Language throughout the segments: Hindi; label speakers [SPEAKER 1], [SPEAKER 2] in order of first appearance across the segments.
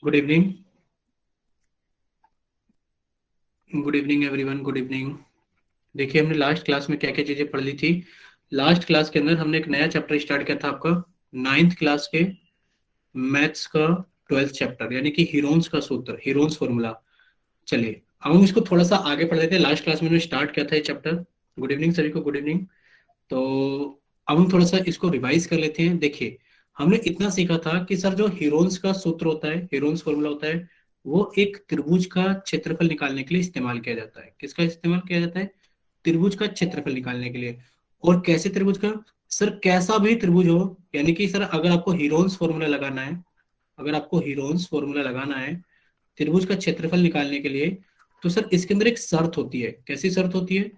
[SPEAKER 1] Good evening. Good evening everyone, good evening. देखिए, हमने लास्ट क्लास में क्या क्या चीजें पढ़ ली थी। लास्ट क्लास के अंदर हमने एक नया चैप्टर स्टार्ट किया था आपका, नाइन्थ क्लास के मैथ्स का 12th चैप्टर, यानी कि हीरोन्स का सूत्र, हीरोन्स फॉर्मूला। चलिए, अब हम इसको थोड़ा सा आगे पढ़ लेते हैं। लास्ट क्लास में हमने स्टार्ट किया था ये चैप्टर। गुड इवनिंग सभी को, गुड इवनिंग। तो अब हम थोड़ा सा इसको रिवाइज कर लेते हैं। देखिए, हमने इतना सीखा था कि सर जो हीरोन्स का सूत्र होता है, हीरोन्स फॉर्मूला होता है, वो एक त्रिभुज का क्षेत्रफल निकालने के लिए इस्तेमाल किया जाता है। किसका इस्तेमाल किया जाता है? त्रिभुज का क्षेत्रफल निकालने के लिए। और कैसे त्रिभुज का? सर कैसा भी त्रिभुज हो, यानी कि सर अगर आपको हीरोन्स फॉर्मूला लगाना है, अगर आपको हीरोन्स फॉर्मूला लगाना है त्रिभुज का क्षेत्रफल निकालने के लिए, तो सर इसके अंदर एक शर्त होती है। कैसी शर्त होती है?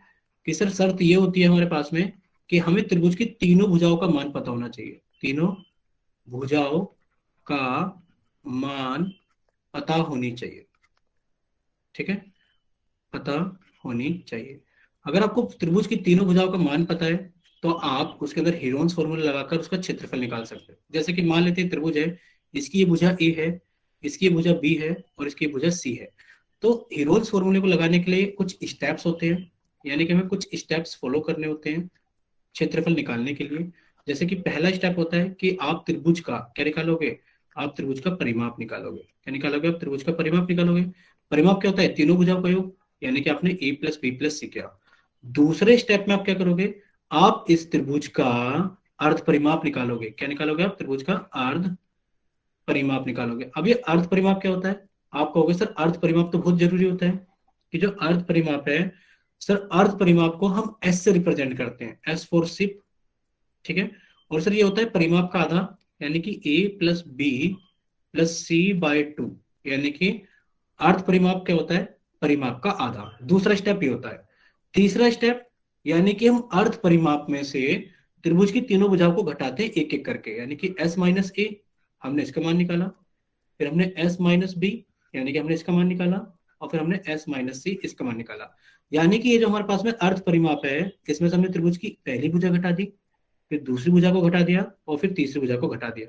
[SPEAKER 1] कि सर शर्त ये होती है हमारे पास में कि हमें त्रिभुज की तीनों भुजाओं का मान पता होना चाहिए। तीनों भुजाओं का मान पता होनी चाहिए। ठीक है, पता होनी चाहिए। अगर आपको त्रिभुज की तीनों भुजाओं का मान पता है, तो आप उसके अंदर हीरोन्स फॉर्मूला लगाकर उसका क्षेत्रफल निकाल सकते हैं। जैसे कि मान लेते हैं त्रिभुज है, इसकी ये भुजा ए है, इसकी ये भुजा बी है और इसकी ये भुजा सी है। तो हीरोन्स फॉर्मूले को लगाने के लिए कुछ स्टेप्स होते हैं, यानी कि हमें कुछ स्टेप्स फॉलो करने होते हैं क्षेत्रफल निकालने के लिए। जैसे कि पहला स्टेप होता है कि आप त्रिभुज का क्या निकालोगे? आप त्रिभुज का परिमाप निकालोगे। क्या निकालोगे? आप त्रिभुज का परिमाप निकालोगे। परिमाप क्या होता है? तीनों भुजाओं का योग, यानी कि आपने ए प्लस बी प्लस सी किया। दूसरे स्टेप में आप क्या करोगे? आप इस त्रिभुज का अर्ध परिमाप निकालोगे। क्या निकालोगे? आप त्रिभुज का अर्ध परिमाप निकालोगे। अब ये अर्ध परिमाप क्या होता है? आप कहोगे सर अर्ध परिमाप तो बहुत जरूरी होता है। कि जो अर्ध परिमाप है, सर अर्ध परिमाप को हम एस से रिप्रेजेंट करते हैं, एस फॉर शिप। ठीक है। और सर ये होता है परिमाप का आधा, यानी कि a plus b plus c by two, यानी कि अर्ध परिमाप क्या होता है? परिमाप का आधा। दूसरा स्टेप ये होता है। तीसरा स्टेप, यानी कि हम अर्ध परिमाप में से त्रिभुज की तीनों भुजाओं को घटाते हैं एक एक करके, यानी कि एस माइनस ए, हमने इसका मान निकाला। फिर हमने एस माइनस बी, यानी कि हमने इसका मान निकाला। और फिर हमने एस माइनस सी, इसका मान निकाला। यानी कि ये जो हमारे पास में अर्ध परिमाप है, इसमें से हमने त्रिभुज की पहली भुजा घटा दी, फिर दूसरी भुजा को घटा दिया और फिर तीसरी भुजा को घटा दिया।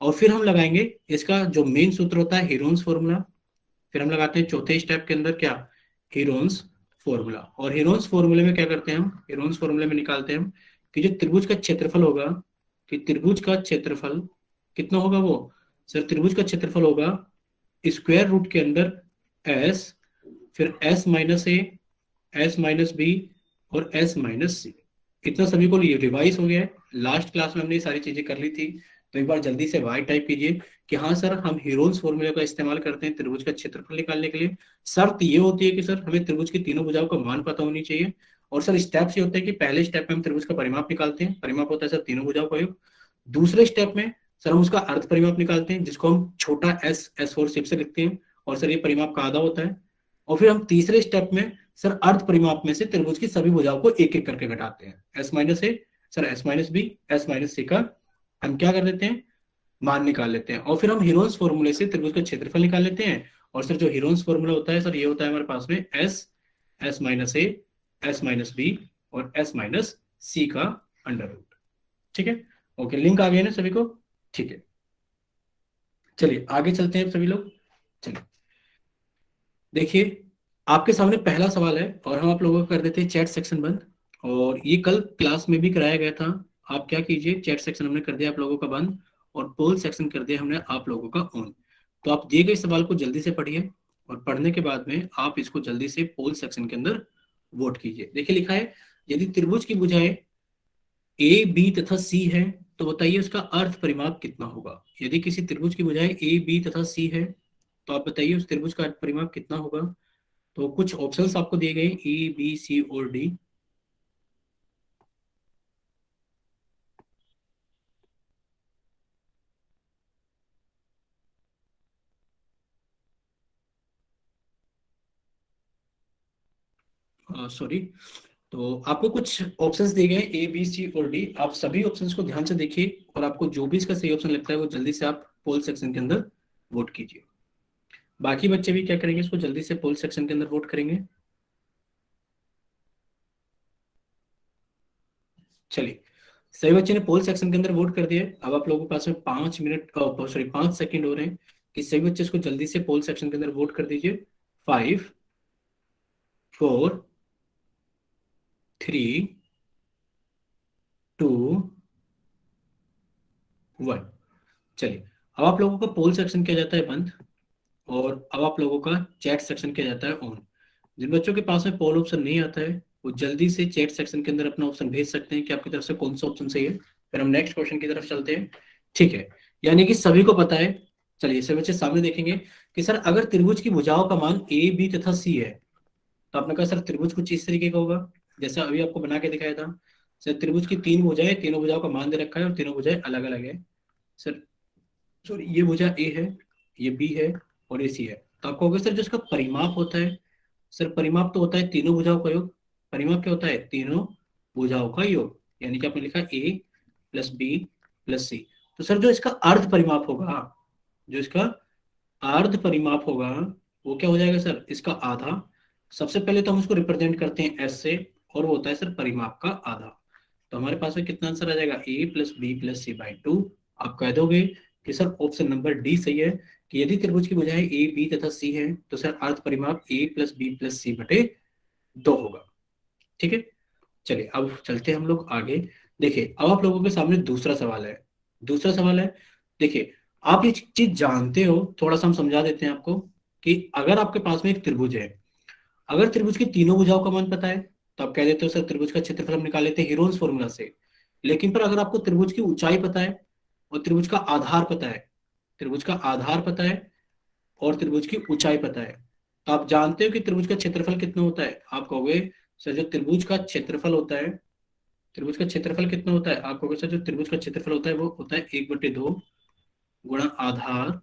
[SPEAKER 1] और फिर हम लगाएंगे इसका जो मेन सूत्र होता है, हीरोन्स फॉर्मूला। फिर हम लगाते हैं चौथे स्टेप के अंदर क्या? Heron's formula. और हीरोन्स फॉर्मूले में क्या करते हैं हम? हीरोन्स फॉर्मूले में निकालते हैं हम कि जो त्रिभुज का क्षेत्रफल होगा, कि त्रिभुज का क्षेत्रफल कितना होगा वो? सर त्रिभुज का क्षेत्रफल होगा स्क्वायर रूट के अंदर एस, फिर S minus a, s minus B और एस माइनस सी। इतना सभी को ये रिवाइज हो गया है। लास्ट क्लास में हमने ये सारी चीजें कर ली थी। तो एक बार जल्दी से वाई टाइप कीजिए कि हाँ सर, हम हीरोन्स फॉर्मूले का इस्तेमाल करते हैं त्रिभुज का क्षेत्रफल निकालने के लिए। शर्त ये होती है कि सर हमें त्रिभुज की तीनों भुजाओं का मान पता होनी चाहिए। और सर स्टेप्स ये होते हैं कि पहले स्टेप में हम त्रिभुज का परिमाप निकालते हैं, परिमाप होता है सर तीनों भुजाओं का योग। दूसरे स्टेप में सर हम उसका अर्ध परिमाप निकालते हैं, जिसको हम छोटा एस, एस फोर शिप से लिखते हैं। और सर ये परिमाप का आधा होता है। और फिर हम तीसरे स्टेप में सर अर्ध परिमाप में से त्रिभुज की सभी भुजाओं को एक एक करके घटाते हैं। S minus a, sir S minus b, s minus c का हम क्या कर लेते हैं? मान निकाल लेते हैं। और फिर हम हीरोन्स फॉर्मूले से त्रिभुज का क्षेत्रफल निकाल लेते हैं। और सर जो हीरोन्स फॉर्मूला होता है सर, ये होता है हमारे पास में S, S minus a, s minus B और एस माइनस सी का अंडर रूट। ठीक है, ओके, लिंक आ गया ना सभी को? ठीक है, चलिए आगे चलते हैं सभी लोग। चलिए, देखिए, आपके सामने पहला सवाल है और हम आप लोगों को कर देते हैं चैट सेक्शन बंद। और ये कल क्लास में भी कराया गया था। आप क्या कीजिए, चैट सेक्शन हमने कर दिया आप लोगों का बंद और पोल सेक्शन कर दिया हमने आप लोगों का ऑन। तो आप दिए गए सवाल को जल्दी से पढ़िए और पढ़ने के बाद में आप इसको जल्दी से पोल सेक्शन के अंदर वोट कीजिए। देखिए लिखा है, यदि त्रिभुज की भुजाएं ए बी तथा सी है, तो बताइए उसका अर्थ परिमाप कितना होगा। यदि किसी त्रिभुज की भुजाएं ए बी तथा सी है, तो आप बताइए उस त्रिभुज का अर्थ परिमाप कितना होगा। तो कुछ ऑप्शंस आपको दिए गए, ए बी सी और डी। सॉरी, तो आपको कुछ ऑप्शंस दिए गए ए बी सी और डी। आप सभी ऑप्शंस को ध्यान से देखिए और आपको जो भी इसका सही ऑप्शन लगता है वो जल्दी से आप पोल सेक्शन के अंदर वोट कीजिए। बाकी बच्चे भी क्या करेंगे, इसको जल्दी से पोल सेक्शन के अंदर वोट करेंगे। चलिए, सभी बच्चे ने पोल सेक्शन के अंदर वोट कर दिया। अब आप लोगों के पास में 5 मिनट, सॉरी 5 सेकंड हो रहे हैं। कि सभी बच्चे इसको जल्दी से पोल सेक्शन के अंदर वोट कर दीजिए। 5, 4, 3, 2, 1। चलिए, अब आप लोगों का पोल सेक्शन किया जाता है बंद, और अब आप लोगों का चैट सेक्शन किया जाता है ऑन। जिन बच्चों के पास में पोल ऑप्शन नहीं आता है वो जल्दी से चैट सेक्शन के अंदर अपना ऑप्शन भेज सकते हैं कि आपकी तरफ से कौन सा ऑप्शन सही है। फिर हम नेक्स्ट क्वेश्चन की तरफ चलते हैं। ठीक है, यानी कि सभी को पता है। चलिए सभी बच्चे सामने देखेंगे कि सर अगर त्रिभुज की भुजाओं का मान ए बी तथा सी है, तो आपने कहा सर त्रिभुज कुछ इस तरीके का होगा जैसा अभी आपको बना के दिखाया था। सर त्रिभुज की तीन भुजाएं, तीनों भुजाओं का मान दे रखा है और तीनों भुजाएं अलग अलग है। सर सॉरी, ये भुजा ए है, ये बी है और ये सी है। तो आपको होगा सर जो इसका परिमाप होता है, सर परिमाप तो होता है तीनों भुजाओं का योग। परिमाप क्या होता है? तीनों भुजाओं का योग। यानी कि आपने लिखा ए प्लस बी प्लस सी। तो सर जो इसका अर्ध परिमाप होगा, जो इसका अर्ध परिमाप होगा, वो क्या हो जाएगा सर? इसका आधा। सबसे पहले तो हम उसको रिप्रेजेंट करते हैं एस से, और वो होता है सर परिमाप का आधा। तो हमारे पास में कितना आंसर आ जाएगा? A plus b plus c by two. आप कह दोगे कि सर ऑप्शन नंबर डी सही है, कि यदि त्रिभुज की भुजाएं ए बी तथा सी है तो सर अर्ध परिमाप ए प्लस बी प्लस सी बटे दो होगा। ठीक है, चलिए अब चलते हैं हम लोग आगे। देखिए अब आप लोगों के सामने दूसरा सवाल है। दूसरा सवाल है, देखिए आप ये चीज जानते हो, थोड़ा सा हम समझा देते हैं आपको। कि अगर आपके पास में एक त्रिभुज है, अगर त्रिभुज की तीनों भुजाओं का मान पता है तो आप कह देते हो सर त्रिभुज का क्षेत्रफल हम निकाल लेते हैं हीरोन्स फॉर्मूला से। लेकिन पर अगर आपको त्रिभुज की ऊंचाई पता है और त्रिभुज का आधार पता है, त्रिभुज का आधार पता है और त्रिभुज की ऊंचाई पता है, तो आप जानते हो कि त्रिभुज का क्षेत्रफल कितना होता है। आप कहोगे सर जो त्रिभुज का क्षेत्रफल होता है, त्रिभुज का क्षेत्रफल कितना होता है? आप कहोगे सर जो त्रिभुज का क्षेत्रफल होता है वो होता है 1/2 गुणा आधार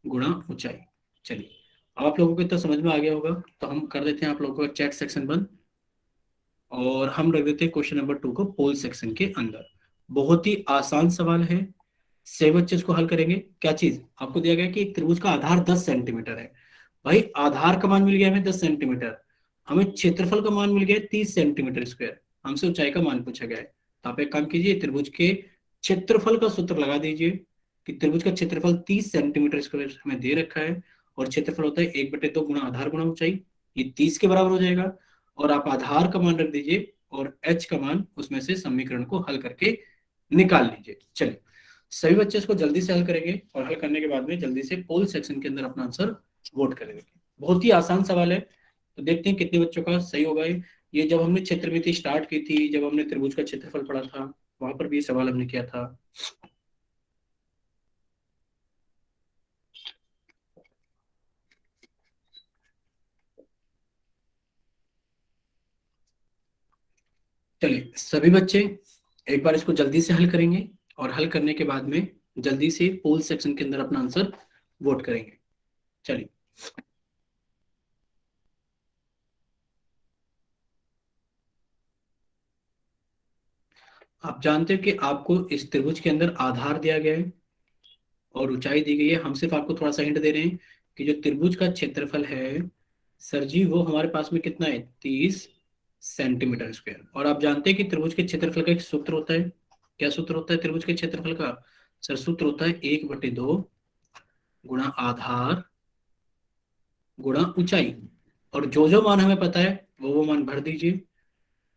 [SPEAKER 1] गुणा ऊंचाई। चलिए अब आप लोगों को इतना समझ में आ गया होगा, तो हम कर देते हैं आप लोगों का चैट सेक्शन बंद, और हम रख देते हैं क्वेश्चन नंबर 2 को पोल सेक्शन के अंदर। बहुत ही आसान सवाल है, सही बच्चे इसको हल करेंगे। क्या चीज आपको दिया गया कि एक त्रिभुज का आधार 10 सेंटीमीटर है। भाई आधार का मान मिल गया हमें 10 सेंटीमीटर, हमें क्षेत्रफल का मान मिल गया 30 सेंटीमीटर स्क्वायर, हमसे ऊंचाई का मान पूछा गया है। तो आप एक काम कीजिए, त्रिभुज के क्षेत्रफल का सूत्र लगा दीजिए कि त्रिभुज का क्षेत्रफल 30 सेंटीमीटर स्क्वायर हमें दे रखा है, और क्षेत्रफल होता है 1/2 गुणा आधार गुणा ऊंचाई, ये 30 के बराबर हो जाएगा। और आप आधार का मान रख दीजिए और एच का मान उसमें से समीकरण को हल करके निकाल लीजिए। चलिए सभी बच्चे इसको जल्दी से हल करेंगे, और हल करने के बाद में जल्दी से पोल सेक्शन के अंदर अपना आंसर वोट करेंगे। बहुत ही आसान सवाल है, तो देखते हैं कितने बच्चों का सही होगा ये जब हमने क्षेत्रमिति स्टार्ट की थी, जब हमने त्रिभुज का क्षेत्रफल पढ़ा था, वहां पर भी ये सवाल हमने किया था। चलिए सभी बच्चे एक बार इसको जल्दी से हल करेंगे, और हल करने के बाद में जल्दी से पोल सेक्शन के अंदर अपना आंसर वोट करेंगे। चलिए आप जानते हो कि आपको इस त्रिभुज के अंदर आधार दिया गया है और ऊंचाई दी गई है। हम सिर्फ आपको थोड़ा सा हिंट दे रहे हैं कि जो त्रिभुज का क्षेत्रफल है सर जी, वो हमारे पास में कितना है? 30 सेंटीमीटर स्क्वायर। और आप जानते हैं कि त्रिभुज के क्षेत्रफल का एक सूत्र होता है। क्या सूत्र होता है त्रिभुज के क्षेत्रफल का? सर सूत्र होता है 1/2 गुणा आधार गुणा ऊंचाई। और जो जो मान हमें पता है वो मान भर दीजिए,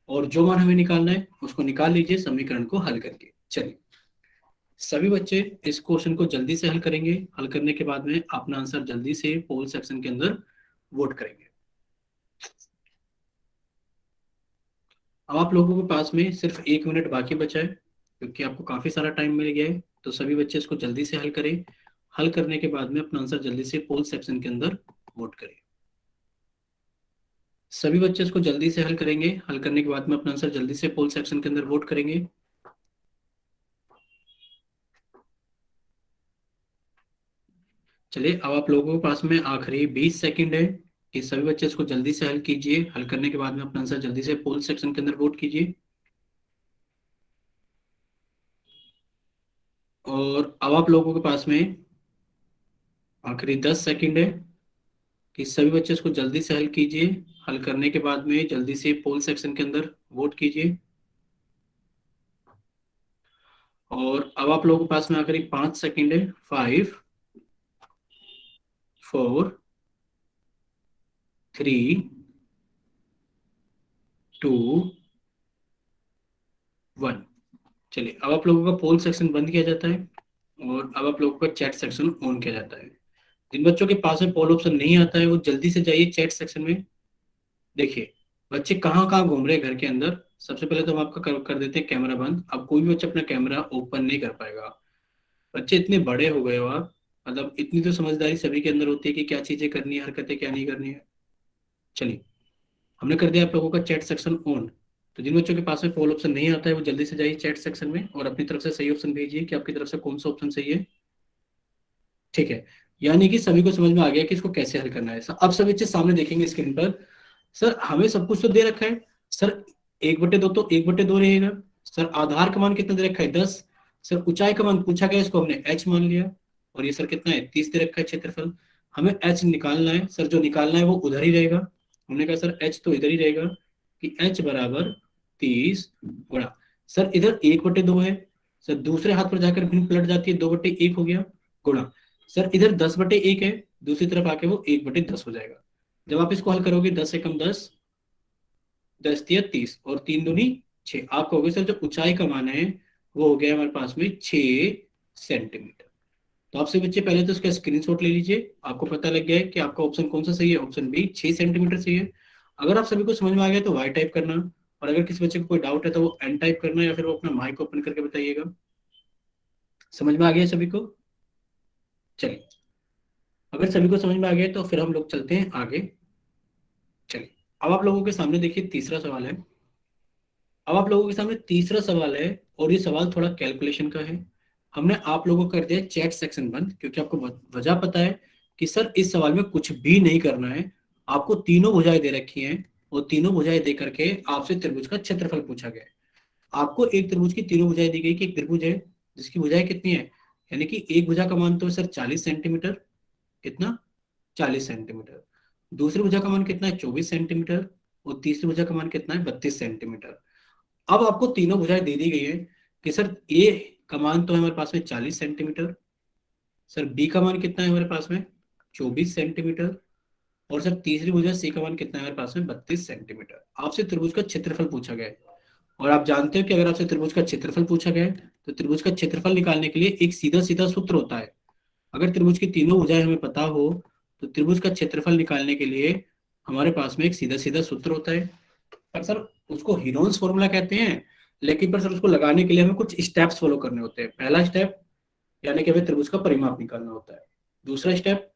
[SPEAKER 1] और जो मान हमें निकालना है उसको निकाल लीजिए समीकरण को हल करके। चलिए सभी बच्चे इस क्वेश्चन को जल्दी से हल करेंगे, हल करने के बाद में अपना आंसर जल्दी से पोल सेक्शन के अंदर वोट करेंगे। अब आप लोगों के पास में सिर्फ 1 मिनट बाकी बचा है, क्योंकि आपको काफी सारा टाइम मिल गया है। तो सभी बच्चे इसको जल्दी से हल करें, हल करने के बाद में अपना आंसर जल्दी से पोल सेक्शन के अंदर वोट करें। सभी बच्चे इसको जल्दी से हल करेंगे, हल करने के बाद में अपना आंसर जल्दी से पोल सेक्शन के अंदर वोट करेंगे। चलिए अब आप लोगों के पास में आखिरी 20 सेकंड है, कि सभी बच्चे इसको जल्दी से हल कीजिए, हल करने के बाद में अपना आंसर जल्दी से पोल सेक्शन के अंदर वोट कीजिए। और अब आप लोगों के पास में आखिरी 10 सेकंड है, कि सभी बच्चे इसको जल्दी से हल कीजिए, हल करने के बाद में जल्दी से पोल सेक्शन के अंदर वोट कीजिए। और अब आप लोगों के पास में आखिरी 5 सेकंड है। 5, 4 3 2 1। चलिए, अब आप लोगों का पोल सेक्शन बंद किया जाता है और अब आप लोगों का चैट सेक्शन ऑन किया जाता है। जिन बच्चों के पास में पोल ऑप्शन नहीं आता है वो जल्दी से जाइए चैट सेक्शन में। देखिए बच्चे कहाँ कहाँ घूम रहे हैं घर के अंदर। सबसे पहले तो हम आपका कर देते हैं कैमरा बंद। अब कोई भी बच्चा अपना कैमरा ओपन नहीं कर पाएगा। बच्चे इतने बड़े हो गए हो आप, मतलब इतनी तो समझदारी सभी के अंदर होती है कि क्या चीजें करनी है, हरकतें क्या नहीं करनी है। चलिए, हमने कर दिया आप लोगों का चैट सेक्शन ऑन। तो जिन बच्चों के पास में पोल ऑप्शन नहीं आता है वो जल्दी से जाइए चैट सेक्शन में और अपनी तरफ से सही ऑप्शन भेजिए कि आपकी तरफ से कौन सा ऑप्शन सही है। ठीक है, यानी कि सभी को समझ में आ गया कि इसको कैसे हल करना है। अब सभी बच्चे सामने देखेंगे स्क्रीन पर। सर हमें सब कुछ तो दे रखा है। सर 1/2 तो 1/2 रहेगा। सर आधार का मान कितना दे रखा है? 10। सर ऊंचाई का मान पूछा गया, इसको हमने h मान लिया। और ये सर कितना है? 30 दे रखा है क्षेत्रफल। हमें h निकालना है। सर जो निकालना है वो उधर ही रहेगा। हमने कहा सर h तो इधर ही रहेगा कि h बराबर 30 गुणा। सर इधर 1/2 है। सर दूसरे हाथ पर जाकर भिन्न पलट जाती है, 2/1 हो गया गुणा। सर इधर 10/1 है, दूसरी तरफ आके वो 1/10 हो जाएगा। जब आप इसको हल करोगे 10 से कम 10, 10 या 30 और 3 दूनी 6। आप कहोगे सर जो ऊंचाई का मान है वो हो गया हमारे पास में 6 सेंटीमीटर। तो आपसे बच्चे पहले तो इसका स्क्रीनशॉट ले लीजिए। आपको पता लग गया है कि आपका ऑप्शन कौन सा सही है। ऑप्शन बी 6 सेंटीमीटर सही है। अगर आप सभी को समझ में आ गया तो वाई टाइप करना, और अगर किसी बच्चे को कोई डाउट है तो वो एन टाइप करना, या फिर वो अपना माइक ओपन करके बताइएगा। समझ में आ गया सभी को? चलिए, अगर सभी को समझ में आ गया तो फिर हम लोग चलते हैं आगे। चलिए, अब आप लोगों के सामने देखिए तीसरा सवाल है। अब आप लोगों के सामने तीसरा सवाल है और ये सवाल थोड़ा कैलकुलेशन का है। हमने आप लोगों को कर दिया चैट सेक्शन बंद, क्योंकि आपको वजह पता है कि सर इस सवाल में कुछ भी नहीं करना है। आपको तीनों भुजाएं दे रखी हैं और तीनों भुजाएं दे करके आपसे त्रिभुज का क्षेत्रफल पूछा गया है। आपको एक त्रिभुज की तीनों भुजाएं दी गई कि एक त्रिभुज है जिसकी भुजाएं कितनी है, यानी कि एक भुजा का मान तो है सर 40 सेंटीमीटर। कितना? 40 सेंटीमीटर। दूसरी भुजा का मान कितना है? 24 सेंटीमीटर। और तीसरी भुजा का मान कितना है? 32 सेंटीमीटर। अब आपको तीनों भुजाएं दे दी गई है कि सर ए का मान तो है हमारे पास में 40 सेंटीमीटर। सर बी का मान कितना है हमारे पास में? 24 सेंटीमीटर। और सर तीसरी भुजा सी का मान कितना है हमारे पास में? 32 सेंटीमीटर। आपसे त्रिभुज का क्षेत्रफल पूछा गया है। और आप जानते हो कि अगर आपसे त्रिभुज का क्षेत्रफल पूछा गया है तो त्रिभुज का क्षेत्रफल निकालने के लिए एक सीधा सीधा सूत्र होता है। अगर त्रिभुज की तीनों भुजाएं हमें पता हो तो त्रिभुज का क्षेत्रफल निकालने के लिए हमारे पास में एक सीधा सीधा सूत्र होता है। पर सर उसको हीरोन्स फॉर्मूला कहते हैं, लेकिन पर सर उसको लगाने के लिए हमें कुछ स्टेप्स फॉलो करने होते हैं। पहला स्टेप यानी कि हमें त्रिभुज का परिमाप निकालना होता है। दूसरा स्टेप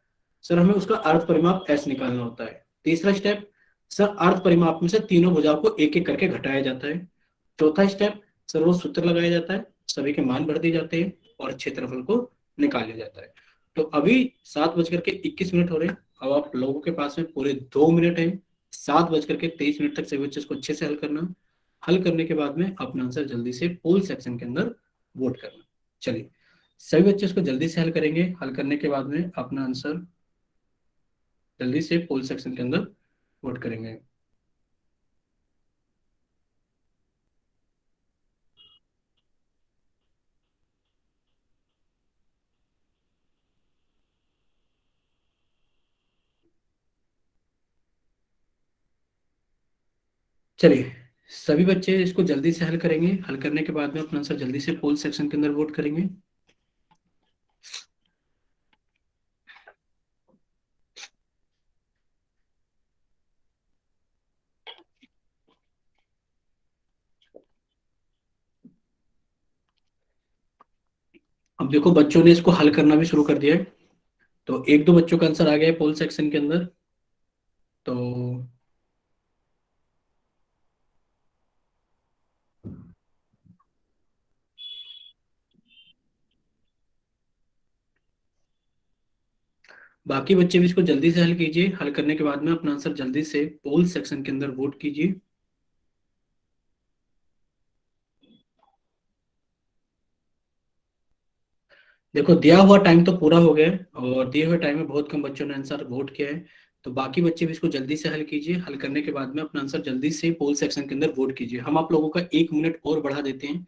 [SPEAKER 1] सर हमें उसका अर्ध परिमाप एस निकालना होता है। तीसरा स्टेप सर अर्ध परिमाप में से तीनों भुजाओं को एक एक करके घटाया जाता है। चौथा स्टेप सर वो सूत्र लगाया जाता है, सभी के मान भर दिए जाते हैं और क्षेत्रफल को निकाल लिया जाता है। तो अभी 7:21 हो रहे हैं। अब आप लोगों के पास में पूरे 2 मिनट है। 7:23 तक सभी बच्चे इसको अच्छे से हल करना। हल करने के बाद में अपना आंसर जल्दी से पोल सेक्शन के अंदर वोट करना। चलिए, सभी बच्चे इसको जल्दी से हल करेंगे। हल करने के बाद में अपना आंसर जल्दी से पोल सेक्शन के अंदर वोट करेंगे। चलिए, सभी बच्चे इसको जल्दी से हल करेंगे। हल करने के बाद में अपना आंसर जल्दी से पोल सेक्शन के अंदर वोट करेंगे। अब देखो बच्चों ने इसको हल करना भी शुरू कर दिया है। तो एक दो बच्चों का आंसर आ गया है पोल सेक्शन के अंदर। तो बाकी बच्चे भी इसको जल्दी से हल कीजिए। हल करने के बाद में अपना आंसर जल्दी से पोल सेक्शन के अंदर वोट कीजिए। देखो दिया हुआ टाइम तो पूरा हो गया है और दिए हुए टाइम में बहुत कम बच्चों ने आंसर वोट किया है। तो बाकी बच्चे भी इसको जल्दी से हल कीजिए। हल करने के बाद में अपना आंसर जल्दी से पोल सेक्शन के अंदर वोट कीजिए। हम आप लोगों का 1 मिनट और बढ़ा देते हैं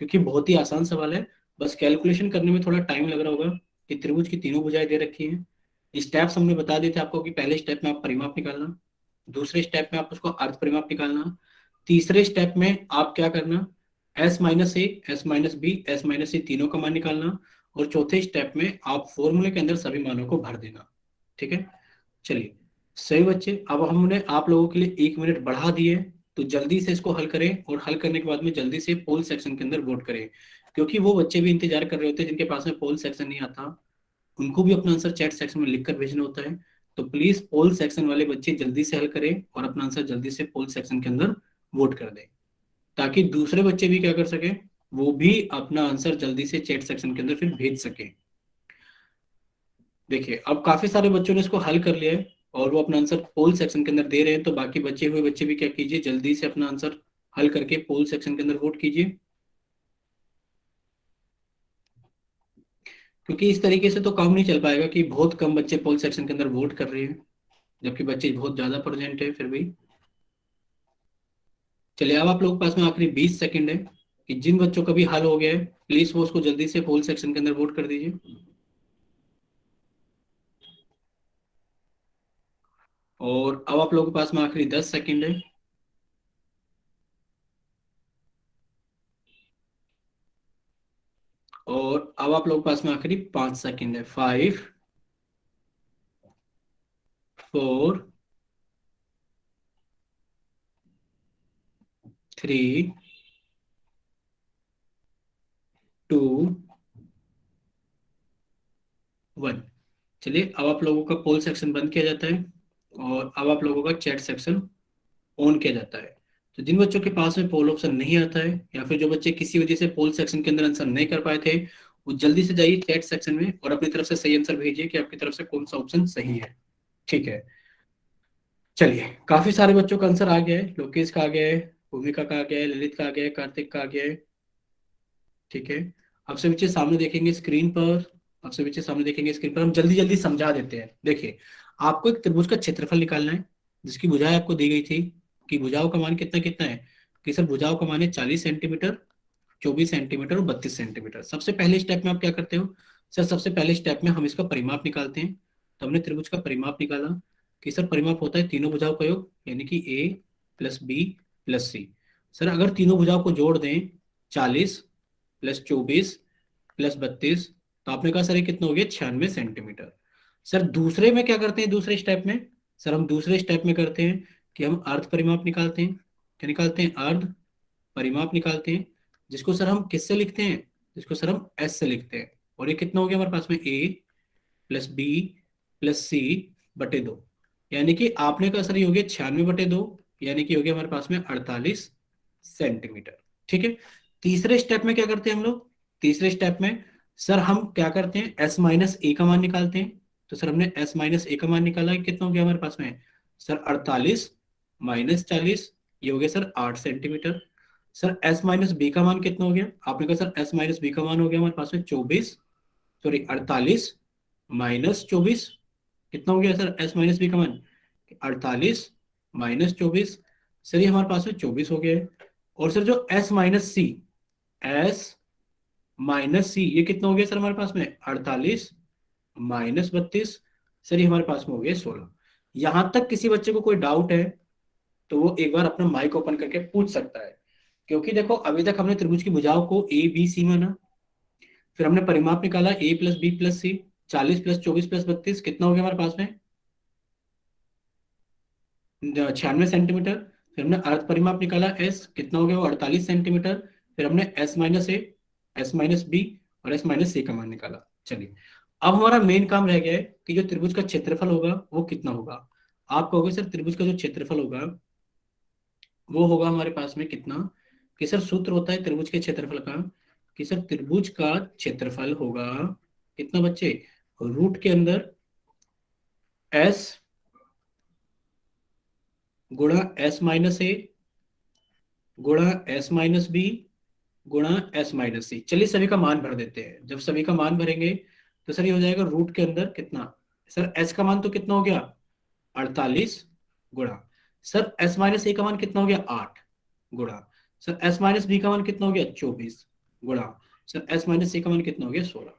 [SPEAKER 1] क्योंकि बहुत ही आसान सवाल है। बस कैलकुलेशन करने में थोड़ा टाइम लग रहा होगा कि त्रिभुज की तीनों भुजाएं दे रखी हैं, स्टेप्स हमने बता दिए थे आपको कि पहले स्टेप में आप परिमाप निकालना, दूसरे स्टेप में आप उसको अर्ध परिमाप निकालना, तीसरे स्टेप में आप क्या करना, s minus a, s minus b, s minus c तीनों का मान निकालना, और चौथे स्टेप में आप फॉर्मूले के अंदर सभी मानों को भर देना। ठीक है, चलिए सही बच्चे, अब हमने आप लोगों के लिए 1 मिनट बढ़ा दिए, तो जल्दी से इसको हल करें, और हल करने के बाद में जल्दी से पोल सेक्शन के अंदर वोट करें, क्योंकि वो बच्चे भी इंतजार कर रहे होते हैं जिनके पास में पोल सेक्शन नहीं आता, उनको भी अपना आंसर चैट सेक्शन में लिखकर भेजना होता है। तो प्लीज पोल सेक्शन वाले बच्चे जल्दी से हल करें और अपना आंसर जल्दी से पोल सेक्शन के अंदर वोट कर दें, ताकि दूसरे बच्चे भी क्या कर सके, वो भी अपना आंसर जल्दी से चैट सेक्शन के अंदर फिर भेज सके। देखिए अब काफी सारे बच्चों ने इसको हल कर लिया है और वो अपना आंसर पोल सेक्शन के अंदर दे रहे हैं, तो बाकी बचे हुए बच्चे भी क्या कीजिए, जल्दी से अपना आंसर हल करके पोल सेक्शन के अंदर वोट कीजिए, क्योंकि इस तरीके से तो काम नहीं चल पाएगा कि बहुत कम बच्चे पोल सेक्शन के अंदर वोट कर रहे हैं जबकि बच्चे बहुत ज्यादा प्रेजेंट है फिर भी। चलिए अब आप लोगों के पास में आखिरी 20 सेकंड है, कि जिन बच्चों का भी हल हो गया है प्लीज वो उसको जल्दी से पोल सेक्शन के अंदर वोट कर दीजिए। और अब आप लोगों के पास में आखिरी 10 सेकंड है। और अब आप लोगों के पास में आखिरी 5 सेकंड है। 5, 4, 3, 2, 1। चलिए अब आप लोगों का पोल सेक्शन बंद किया जाता है और अब आप लोगों का चैट सेक्शन ऑन किया जाता है। तो जिन बच्चों के पास में पोल ऑप्शन नहीं आता है, या फिर जो बच्चे किसी वजह से पोल सेक्शन के अंदर आंसर नहीं कर पाए थे, वो जल्दी से जाइए चैट सेक्शन में और अपनी तरफ से सही आंसर भेजिए कि आपकी तरफ से कौन सा ऑप्शन सही है। ठीक है, चलिए काफी सारे बच्चों का आंसर आ गया है, लोकेश का आ गया है, भूमिका का आ गया है, ललित का आ गया है, कार्तिक का आ गया है। ठीक है, आपसे बच्चे सामने देखेंगे स्क्रीन पर, आपसे बच्चे सामने देखेंगे स्क्रीन पर, हम जल्दी जल्दी समझा देते हैं। देखिए आपको एक त्रिभुज का क्षेत्रफल निकालना है जिसकी भुजाएं आपको दी गई थी, कि भुजाओं का मान कितना कितना है, कि सर भुजाओं का मान है 40 सेंटीमीटर, 24 सेंटीमीटर और 32 सेंटीमीटर। सबसे पहले स्टेप में आप क्या करते हो, सर सबसे पहले स्टेप में हम इसका परिमाप निकालते हैं। तो हमने त्रिभुज का परिमाप निकाला, कि सर परिमाप होता है तीनों भुजाओं का योग, यानी कि a plus b plus C. Sir अगर तीनों भुजाओं को जोड़ दें, 40 + 24 + 32, तो आपने कहा सर ये कितना हो गया, 96 सेंटीमीटर। सर दूसरे में क्या करते हैं, दूसरे स्टेप में, सर हम दूसरे स्टेप में करते हैं कि हम अर्ध परिमाप निकालते हैं। क्या निकालते हैं, अर्ध परिमाप निकालते हैं, जिसको सर हम किससे लिखते हैं, जिसको सर हम एस से लिखते हैं। और ये कितना हो गया हमारे पास में, ए प्लस बी प्लस सी बटे 2, यानी कि आपने का सर ये हो गया 96/2, यानी कि हो गया हमारे पास में 48 सेंटीमीटर। ठीक है, तीसरे स्टेप में क्या करते हैं हम लोग, तीसरे स्टेप में सर हम क्या करते हैं, एस माइनस ए का मान निकालते हैं। तो सर हमने एस माइनस ए का मान निकाला है, कितना हो गया हमारे पास में, सर 48 - 40, ये हो गया sir 8 centimetre. Sir S minus B का मान कितना हो गया, आपने कहा सर एस माइनस बी का मान हो गया हमारे पास में 24, सॉरी 48 - 24, कितना हो गया सर एस माइनस बी का मान, 48 - 24, सर ये हमारे पास में 24 हो गया है। और सर जो एस माइनस सी, एस माइनस सी ये कितना हो गया सर हमारे पास में, 48 - 32, सर ये हमारे पास में हो गया 16। यहां तक किसी बच्चे को कोई डाउट है तो वो एक बार अपना माइक ओपन करके पूछ सकता है, क्योंकि देखो अभी तक हमने त्रिभुज की भुजाओं को ए बी सी माना, फिर हमने परिमाप निकाला ए प्लस बी प्लस सी, 40 + 24 + 32 कितना हो गया हमारे पास में, 96 सेंटीमीटर। फिर हमने अर्ध परिमाप निकाला एस, कितना हो गया वो 48 सेंटीमीटर। फिर हमने S minus a, s minus B और एस माइनस सी का मान निकाला। चलिए अब हमारा मेन काम रह गया है कि जो त्रिभुज का क्षेत्रफल होगा वो कितना होगा। आप कहोगे सर त्रिभुज का जो क्षेत्रफल होगा वो होगा हमारे पास में कितना, कि सर सूत्र होता है त्रिभुज के क्षेत्रफल का, कि सर त्रिभुज का क्षेत्रफल होगा कितना बच्चे, रूट के अंदर एस गुणा एस माइनस ए गुणा एस माइनस बी गुणा एस माइनस सी। चलिए सभी का मान भर देते हैं, जब सभी का मान भरेंगे तो सर ये हो जाएगा रूट के अंदर कितना, सर एस का मान तो कितना हो गया 48, गुणा सर एस माइनस ए का मान कितना हो गया 8, गुणा सर एस माइनस बी का मान कितना हो गया 24, गुणा सर एस माइनस सी का मान कितना हो गया 16।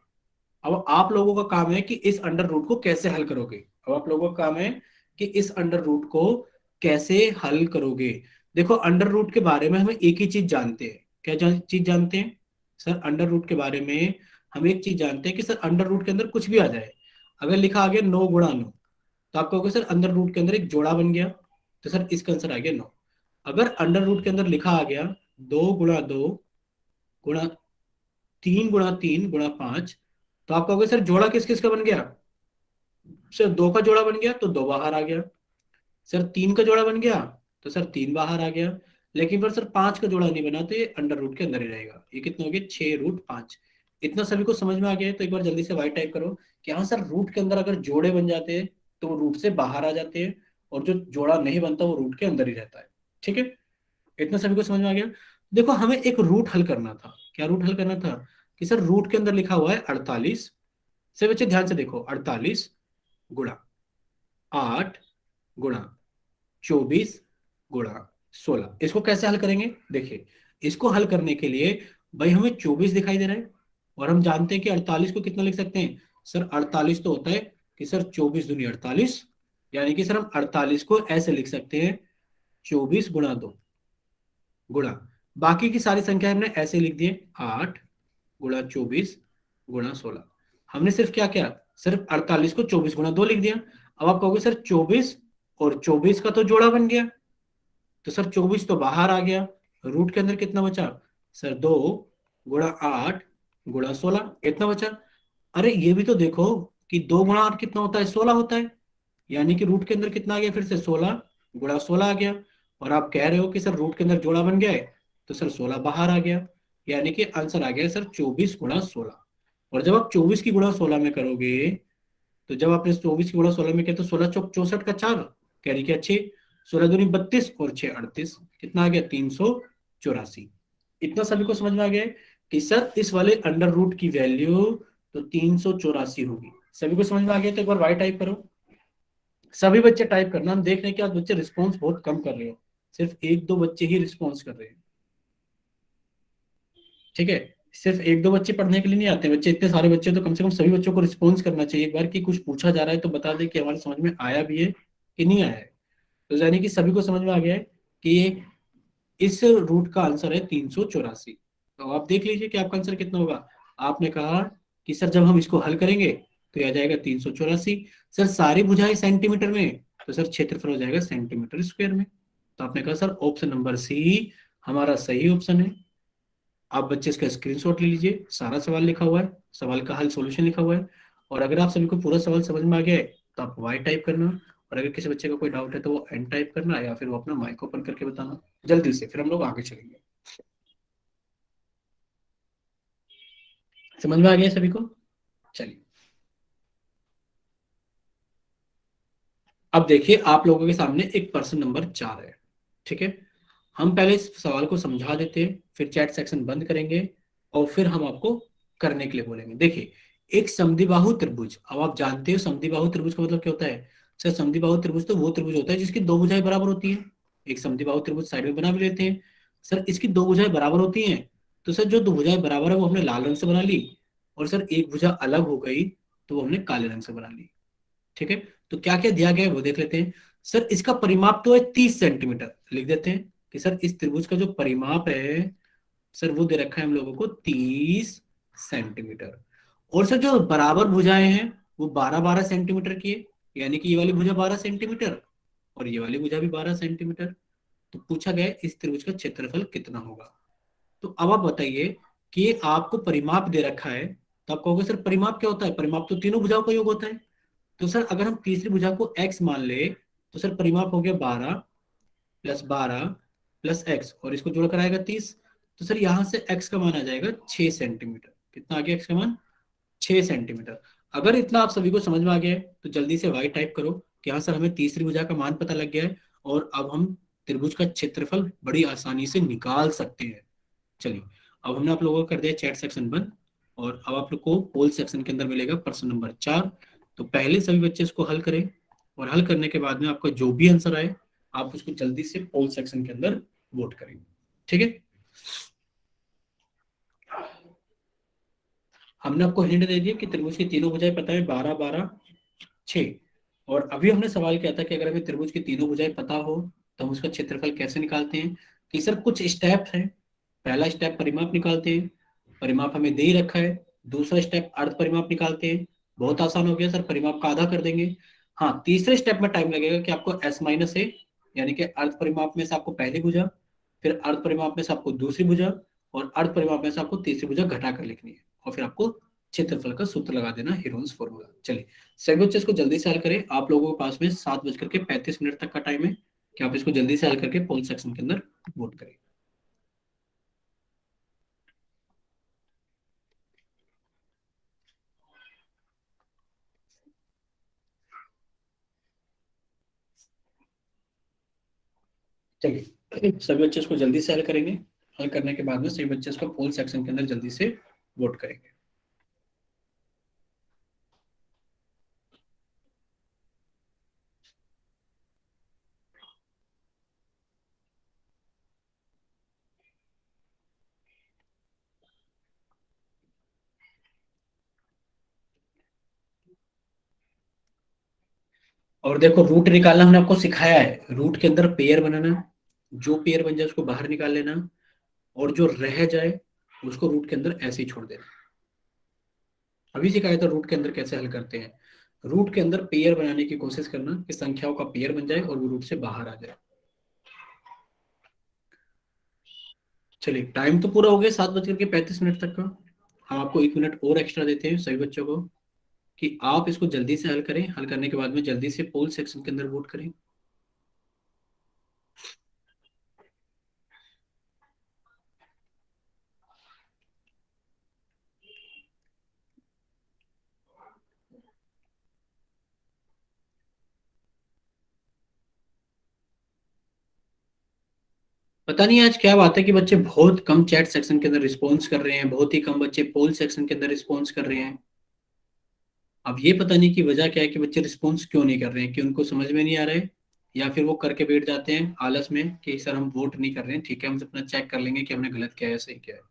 [SPEAKER 1] अब आप लोगों का काम है कि इस अंडर रूट को कैसे हल करोगे। अब आप लोगों का काम है कि इस अंडर रूट को कैसे हल करोगे। देखो अंडर रूट के बारे में हमें एक ही चीज जानते हैं। क्या चीज जानते हैं सर? अंडर रूट के बारे में हम एक चीज जानते हैं कि सर अंडर रूट के अंदर कुछ भी आ जाए। अगर लिखा आ गया 9 गुणा 9, तो आप कहोगे सर अंडर रूट के अंदर एक जोड़ा बन गया, तो सर इसका आंसर आ गया 9। अगर अंडर रूट के अंदर लिखा आ गया 2 गुणा 2 गुणा 3 गुणा 5, तो आप कहोगे सर जोड़ा किस किस का बन गया? सर 2 का जोड़ा बन गया तो 2 बाहर आ गया। सर 3 का जोड़ा बन गया तो सर 3 बाहर आ गया। लेकिन पर सर 5 का जोड़ा नहीं बना, तो ये अंडर रूट के अंदर ही रहेगा। ये कितना हो गया? 6√5। इतना सभी को समझ में आ गया है? तो एक बार जल्दी से वाई टाइप करो कि हाँ सर रूट के अंदर अगर जोड़े बन जाते हैं तो वो रूट से बाहर आ जाते हैं, और जो जोड़ा नहीं बनता वो रूट के अंदर ही रहता है। ठीक है, इतना सभी को समझ में आ गया। देखो हमें एक रूट हल करना था। क्या रूट हल करना था? कि सर रूट के अंदर लिखा हुआ है 48। से बच्चे ध्यान से देखो, 48 गुणा 8 गुणा 24 गुणा 16, इसको कैसे हल करेंगे? देखिए, इसको हल करने के लिए भाई हमें 24 दिखाई दे रहा है, और हम जानते हैं कि 48 को कितना लिख सकते हैं। सर 48 तो होता है कि सर 24 दूनी 48, यानी कि सर हम 48 को ऐसे लिख सकते हैं 24 गुणा 2 गुणा, बाकी की सारी संख्या हमने ऐसे लिख दिए 8 गुणा 24 गुणा 16। हमने सिर्फ क्या किया? सिर्फ 48 को 24 गुणा 2 लिख दिया। अब आप कहोगे सर 24 और 24 का तो जोड़ा बन गया, तो सर 24 तो बाहर आ गया। रूट के अंदर कितना बचा? सर 2 गुणा 8 गुणा 16, इतना बचा। अरे ये भी तो देखो कि 2 गुणा 8 कितना होता है? 16 होता है। यानी कि रूट के अंदर कितना आ गया? फिर से 16 गुणा 16 आ गया। और आप कह रहे हो कि सर रूट के अंदर जोड़ा बन गया है, तो सर 16 बाहर आ गया। यानी कि आंसर आ गया सर 24 गुणा 16। और जब आप 24 की गुणा 16 में करोगे, तो जब आपने 24 की गुणा 16 में किया तो 16 चौक 64 का 4, कैरी किया 6, 16 दूनी 32 और 6 38, कितना आ गया? 384। इतना सभी को समझ में आ गया है कि सर इस वाले अंडर रूट की वैल्यू तो 384 होगी। सभी को समझ में आ गया? तो एक बार वाई टाइप करो। सभी बच्चे टाइप करना, हम देख रहे हैं कि आज बच्चे रिस्पॉन्स बहुत कम कर रहे हैं, सिर्फ एक दो बच्चे ही रिस्पॉन्स कर रहे हैं। ठीक है, सिर्फ एक दो बच्चे पढ़ने के लिए नहीं आते बच्चे, इतने सारे बच्चे, तो कम से कम सभी बच्चों को रिस्पॉन्स करना चाहिए एक बार कि कुछ पूछा जा रहा है तो बता दे कि हमारे समझ में आया भी है कि नहीं आया है। तो यानी कि सभी को समझ में आ गया है कि ये इस रूट का आंसर है 384। तो आप देख लीजिए कि आपका आंसर कितना होगा। आपने कहा कि सर जब हम इसको हल करेंगे तो ये आ जाएगा 384। सर सारी भुजाएं सेंटीमीटर में, तो सर क्षेत्रफल हो जाएगा सेंटीमीटर स्क्वायर में। तो आपने कहा सर ऑप्शन नंबर सी हमारा सही ऑप्शन है। आप बच्चे इसका स्क्रीनशॉट ले लीजिए, सारा सवाल लिखा हुआ है, सवाल का हल सॉल्यूशन लिखा हुआ है। और अगर आप सभी को पूरा सवाल समझ में आ गया है तो आप वाई टाइप करना, और अगर किसी बच्चे का कोई डाउट है तो वो एन टाइप करना, या फिर वो अपना माइक ओपन करके बताना जल्दी से, फिर हम लोग आगे चलेंगे। समझ में आ गया सभी को? चलिए, अब देखिए आप लोगों के सामने एक प्रश्न नंबर 4 है। ठीक है, हम पहले इस सवाल को समझा देते हैं, फिर चैट सेक्शन बंद करेंगे, और फिर हम आपको करने के लिए बोलेंगे। देखिए, एक समद्विबाहु त्रिभुज, अब आप जानते हो समद्विबाहु त्रिभुज का मतलब क्या होता है। सर समद्विबाहु त्रिभुज तो वो त्रिभुज होता है जिसकी दो भुजाएं बराबर होती है। एक समद्विबाहु त्रिभुज साइड में बना भी लेते हैं। सर इसकी दो भुजाएं बराबर होती हैं, तो सर जो दो भुजाएं बराबर है वो हमने लाल रंग से बना ली, और सर एक भुजा अलग हो गई तो वो हमने काले रंग से बना ली। ठीक है, तो क्या क्या दिया गया है वो देख लेते हैं। सर इसका परिमाप तो है 30 सेंटीमीटर, लिख देते हैं कि सर इस त्रिभुज का जो परिमाप है, सर वो दे रखा है हम लोगों को 30 सेंटीमीटर। और सर जो बराबर भुजाएं हैं वो 12-12 सेंटीमीटर की है, यानी कि ये वाली भुजा 12 सेंटीमीटर और ये वाली भुजा भी 12 सेंटीमीटर। तो पूछा गया है, इस त्रिभुज का क्षेत्रफल कितना होगा। तो अब आप बताइए कि आपको परिमाप दे रखा है, तो आप कहोगे सर परिमाप क्या होता है? परिमाप तो तीनों भुजाओं का योग होता है। तो सर अगर हम तीसरी भुजा को x मान ले, तो सर परिमाप हो गया 12 + 12 + x, और इसको जोड़ कर आएगा 30। तो सर यहाँ से x का मान आ जाएगा 6 सेंटीमीटर। कितना आ गया x का मान? 6 सेंटीमीटर। अगर इतना आप सभी को समझ में आ गया है तो जल्दी से y टाइप करो कि हाँ सर हमें तीसरी भुजा का मान पता लग गया है, और अब हम त्रिभुज का क्षेत्रफल बड़ी आसानी से निकाल सकते हैं। चलिए, अब हमने आप लोगों को कर दिया चैट सेक्शन बंद, और अब आप लोग को पोल सेक्शन के अंदर मिलेगा प्रश्न नंबर 4। तो पहले सभी बच्चे इसको हल करें, और हल करने के बाद में आपका जो भी आंसर आए आप उसको जल्दी से पोल सेक्शन के अंदर वोट करें। ठीक है, हमने आपको हिंट दे दिया कि त्रिभुज की तीनों भुजाएं पता है, 12 12 6। और अभी हमने सवाल किया था कि अगर हमें त्रिभुज की तीनों भुजाएं पता हो तो हम उसका क्षेत्रफल कैसे निकालते हैं। कि सर कुछ स्टेप्स हैं। पहला स्टेप परिमाप निकालते हैं, परिमाप हमें दे ही रखा है। दूसरा स्टेप अर्ध परिमाप निकालते हैं, बहुत आसान हो गया सर, परिमाप का आधा कर देंगे। हाँ, तीसरे स्टेप में टाइम लगेगा कि आपको एस माइनस ए, यानी कि अर्ध परिमाप में से आपको पहली भुजा, फिर अर्ध परिमाप में से आपको दूसरी भुजा, और अर्ध परिमाप में से आपको तीसरी भुजा घटा कर लिखनी है, और फिर आपको क्षेत्रफल का सूत्र लगा देना, हीरोन्स फॉर्मूला। चलिए सभी बच्चे इसको जल्दी से हल करें। आप लोगों के पास में 7:35 तक का टाइम है कि आप इसको जल्दी से हल करके पोल सेक्शन के अंदर वोट करें। चलिए सभी बच्चे इसको जल्दी से हल करेंगे। हल करने के बाद में सभी बच्चे इसको पोल सेक्शन के अंदर जल्दी से वोट करेंगे। और देखो रूट निकालना हमने आपको सिखाया है, रूट के अंदर पेयर बनाना, जो पेयर बन जाए उसको बाहर निकाल लेना, और जो रह जाए उसको रूट के अंदर ऐसे ही छोड़ देना। अभी सिखाया था रूट के अंदर कैसे हल करते हैं। रूट के अंदर पेयर बनाने की कोशिश करना कि संख्याओं का पेयर बन जाए और वो रूट से बाहर आ जाए। चलिए टाइम तो पूरा हो गया 7:35 तक का। हम आपको 1 मिनट और एक्स्ट्रा देते हैं सभी बच्चों को कि आप इसको जल्दी से हल करें। हल करने के बाद में जल्दी से पोल सेक्शन के अंदर वोट करें। पता नहीं आज क्या बात है कि बच्चे बहुत कम चैट सेक्शन के अंदर रिस्पॉन्स कर रहे हैं, बहुत ही कम बच्चे पोल सेक्शन के अंदर रिस्पॉन्स कर रहे हैं। अब ये पता नहीं कि वजह क्या है कि बच्चे रिस्पॉन्स क्यों नहीं कर रहे हैं, कि उनको समझ में नहीं आ रहा है, या फिर वो करके बैठ जाते हैं आलस में कि सर हम वोट नहीं कर रहे हैं, ठीक है हम अपना चेक कर लेंगे कि हमने गलत किया है सही किया है।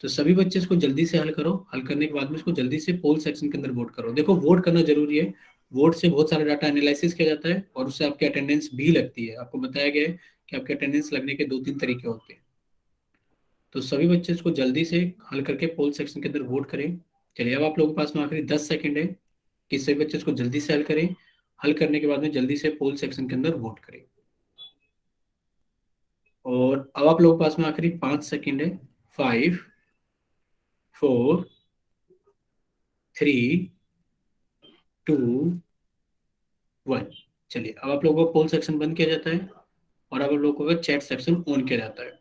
[SPEAKER 1] तो सभी बच्चे इसको जल्दी से हल करो। हल करने के बाद में इसको जल्दी से पोल सेक्शन के अंदर वोट करो। देखो वोट करना जरूरी है। वोट से बहुत सारा डाटा एनालिसिस किया जाता है और उससे आपकी अटेंडेंस भी लगती है। आपको बताया गया है कि आपके अटेंडेंस लगने के 2 3 तरीके होते हैं। तो सभी बच्चे इसको जल्दी से हल करके पोल सेक्शन के अंदर वोट करें। चलिए अब आप लोगों के पास में आखिरी 10 सेकंड है कि सभी बच्चे इसको जल्दी से हल करें। हल करने के बाद में जल्दी से पोल सेक्शन के अंदर वोट करें। और अब आप लोगों के पास में आखिरी 5 सेकंड है। 5 4 3 2 1। चलिए अब आप लोगों का पोल सेक्शन बंद किया जाता है और अब आप लोगों का चैट सेक्शन ऑन किया जाता है।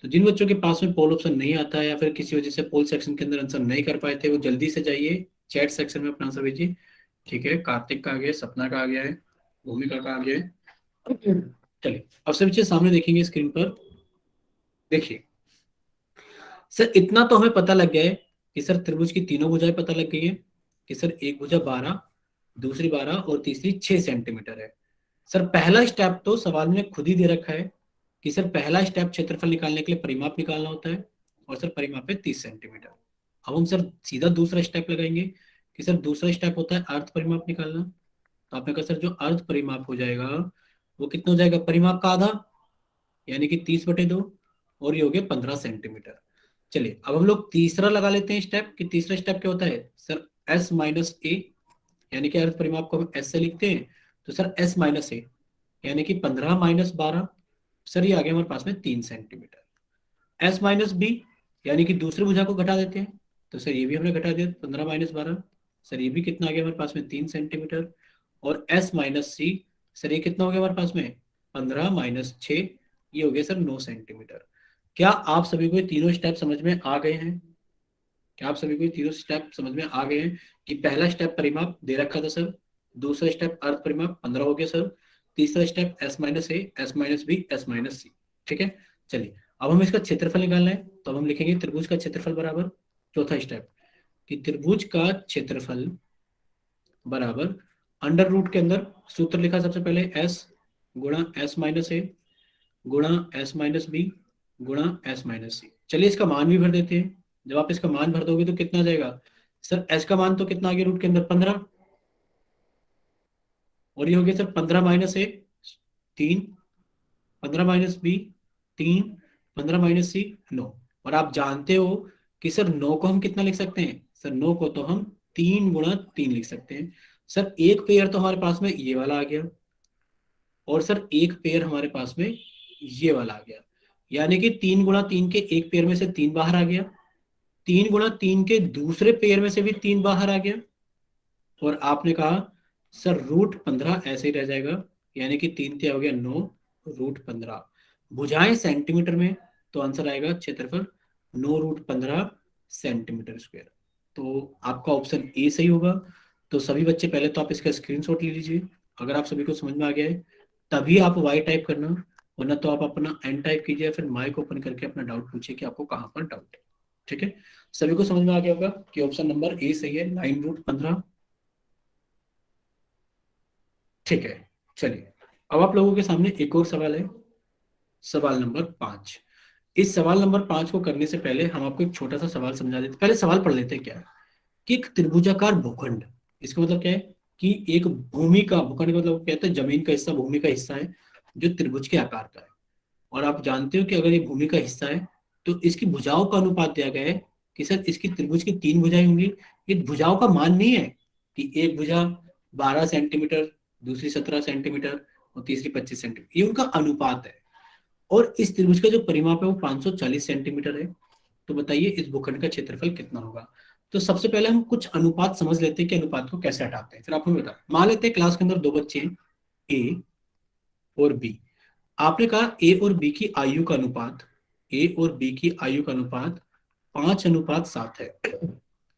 [SPEAKER 1] तो जिन बच्चों के पास में पोल ऑप्शन नहीं आता है या फिर किसी वजह से पोल सेक्शन के अंदर आंसर नहीं कर पाए थे, वो जल्दी से जाइए चैट सेक्शन में अपना आंसर भेजिए। ठीक है, कार्तिक का आ गया है, सपना का आ गया है, भूमिका का आ गया है। चलिए अब सब बच्चे सामने देखेंगे स्क्रीन पर। देखिए सर इतना तो हमें पता लग गया है कि सर त्रिभुज की तीनों भुजाएं पता लग गई है कि सर एक भुजा 12, दूसरी 12 और तीसरी 6 सेंटीमीटर है। सर पहला स्टेप तो सवाल में खुद ही दे रखा है कि सर पहला स्टेप क्षेत्रफल निकालने के लिए परिमाप निकालना होता है, और सर परिमाप है 30 सेंटीमीटर। अब हम सर सीधा दूसरा स्टेप लगाएंगे कि सर दूसरा स्टेप होता है अर्ध परिमाप निकालना। तो आपने कहा सर जो अर्ध परिमाप हो जाएगा वो कितना हो जाएगा, परिमाप का आधा, यानी कि 30/2, और ये हो गया 15 सेंटीमीटर। चलिए अब हम लोग तीसरा लगा लेते हैं स्टेप कि तीसरा स्टेप क्या होता है सर, एस माइनस ए, यानी कि अर्ध परिमाप को हम एस से लिखते हैं। तो सर एस माइनस ए यानी कि 15 - 12, सर ये आ गया हमारे पास में 3 सेंटीमीटर। एस माइनस बी यानी कि दूसरी भुजा को घटा देते हैं। तो सर ये भी हमने घटा दिया, 15 - 12, सर ये भी कितना आ गया हमारे पास में 3 सेंटीमीटर। और एस माइनस सी, सर ये कितना हो गया हमारे पास में 15 - 6, ये हो गया सर 9 सेंटीमीटर। क्या आप सभी को ये तीनों स्टेप समझ में आ गए हैं? क्या आप सभी को ये तीनों स्टेप समझ में आ गए हैं कि पहला स्टेप परिमाप दे रखा था सर, दूसरा स्टेप अर्ध परिमाप 15 हो गया सर, तीसरा step s minus a, s minus b, s minus c. ठीक है, चलिए अब हम इसका क्षेत्रफल निकालना है। तो अब हम लिखेंगे त्रिभुज का क्षेत्रफल बराबर, चौथा स्टेप, कि त्रिभुज का क्षेत्रफल बराबर अंडर रूट के अंदर सूत्र लिखा सबसे पहले, एस गुणा एस माइनस ए गुणा एस माइनस बी गुणा एस माइनस सी। चलिए इसका मान भी भर देते हैं। जब आप इसका मान भर दोगे तो कितना आ जाएगा सर, एस का मान तो कितना आ गया रूट के अंदर 15, और ये हो गया सर 15 - 1 3, 15 - B 3, 15 - C 9। और आप जानते हो कि सर 9 को हम कितना लिख सकते हैं, सर 9 को तो हम 3 × 3 लिख सकते हैं। सर एक पेयर तो हमारे पास में ये वाला आ गया, और सर एक पेयर हमारे पास में ये वाला आ गया, यानी कि 3 × 3 के एक पेयर में से 3 बाहर आ गया, 3 × 3 के दूसरे पेयर में से भी 3 बाहर आ गया, और आपने कहा सर √15 ऐसे ही रह जाएगा, यानी कि 3 × 3 = 9, √15। भुजाएं सेंटीमीटर में, तो आंसर आएगा क्षेत्रफल 9 √15 सेंटीमीटर स्क्वायर। तो आपका ऑप्शन ए सही होगा। तो सभी बच्चे पहले तो आप इसका स्क्रीनशॉट ले लीजिए, अगर आप सभी को समझ में आ गया है तभी आप वाई टाइप करना, वरना तो आप अपना एन टाइप कीजिए, फिर माइक ओपन करके अपना डाउट पूछिए कि आपको कहाँ पर डाउट है। ठीक है, सभी को समझ में आ गया होगा कि ऑप्शन नंबर ए सही है, 9 √15। ठीक है, चलिए अब आप लोगों के सामने एक और सवाल है, सवाल नंबर 5। इस सवाल नंबर 5 को करने से पहले हम आपको एक छोटा सा सवाल समझा देते, पहले सवाल पढ़ लेते हैं क्या है। कि एक त्रिभुजाकार भूखंड, इसका मतलब क्या है कि एक भूमि का, भूखंड का मतलब कहते हैं जमीन का हिस्सा, भूमि का हिस्सा है जो त्रिभुज के आकार का है। और आप जानते हो कि अगर ये भूमि का हिस्सा है तो इसकी भुजाओं का अनुपात दिया गया है कि सर इसकी त्रिभुज की 3 भुजाएं होंगी। ये भुजाओं का मान नहीं है कि एक भुजा 12 सेंटीमीटर, दूसरी 17 सेंटीमीटर, और तीसरी 25 सेंटीमीटर, ये उनका अनुपात है। और इस त्रिभुज का जो परिमाप है वो 540 सेंटीमीटर है। तो बताइए इस भूखंड का क्षेत्रफल कितना होगा। तो सबसे पहले हम कुछ अनुपात समझ लेते हैं कि अनुपात को कैसे हटाते हैं, फिर आपको बता। मान लेते हैं क्लास के अंदर दो बच्चे हैं, ए और बी। आपने कहा ए और बी की आयु का अनुपात, ए और बी की आयु का अनुपात 5:7 है।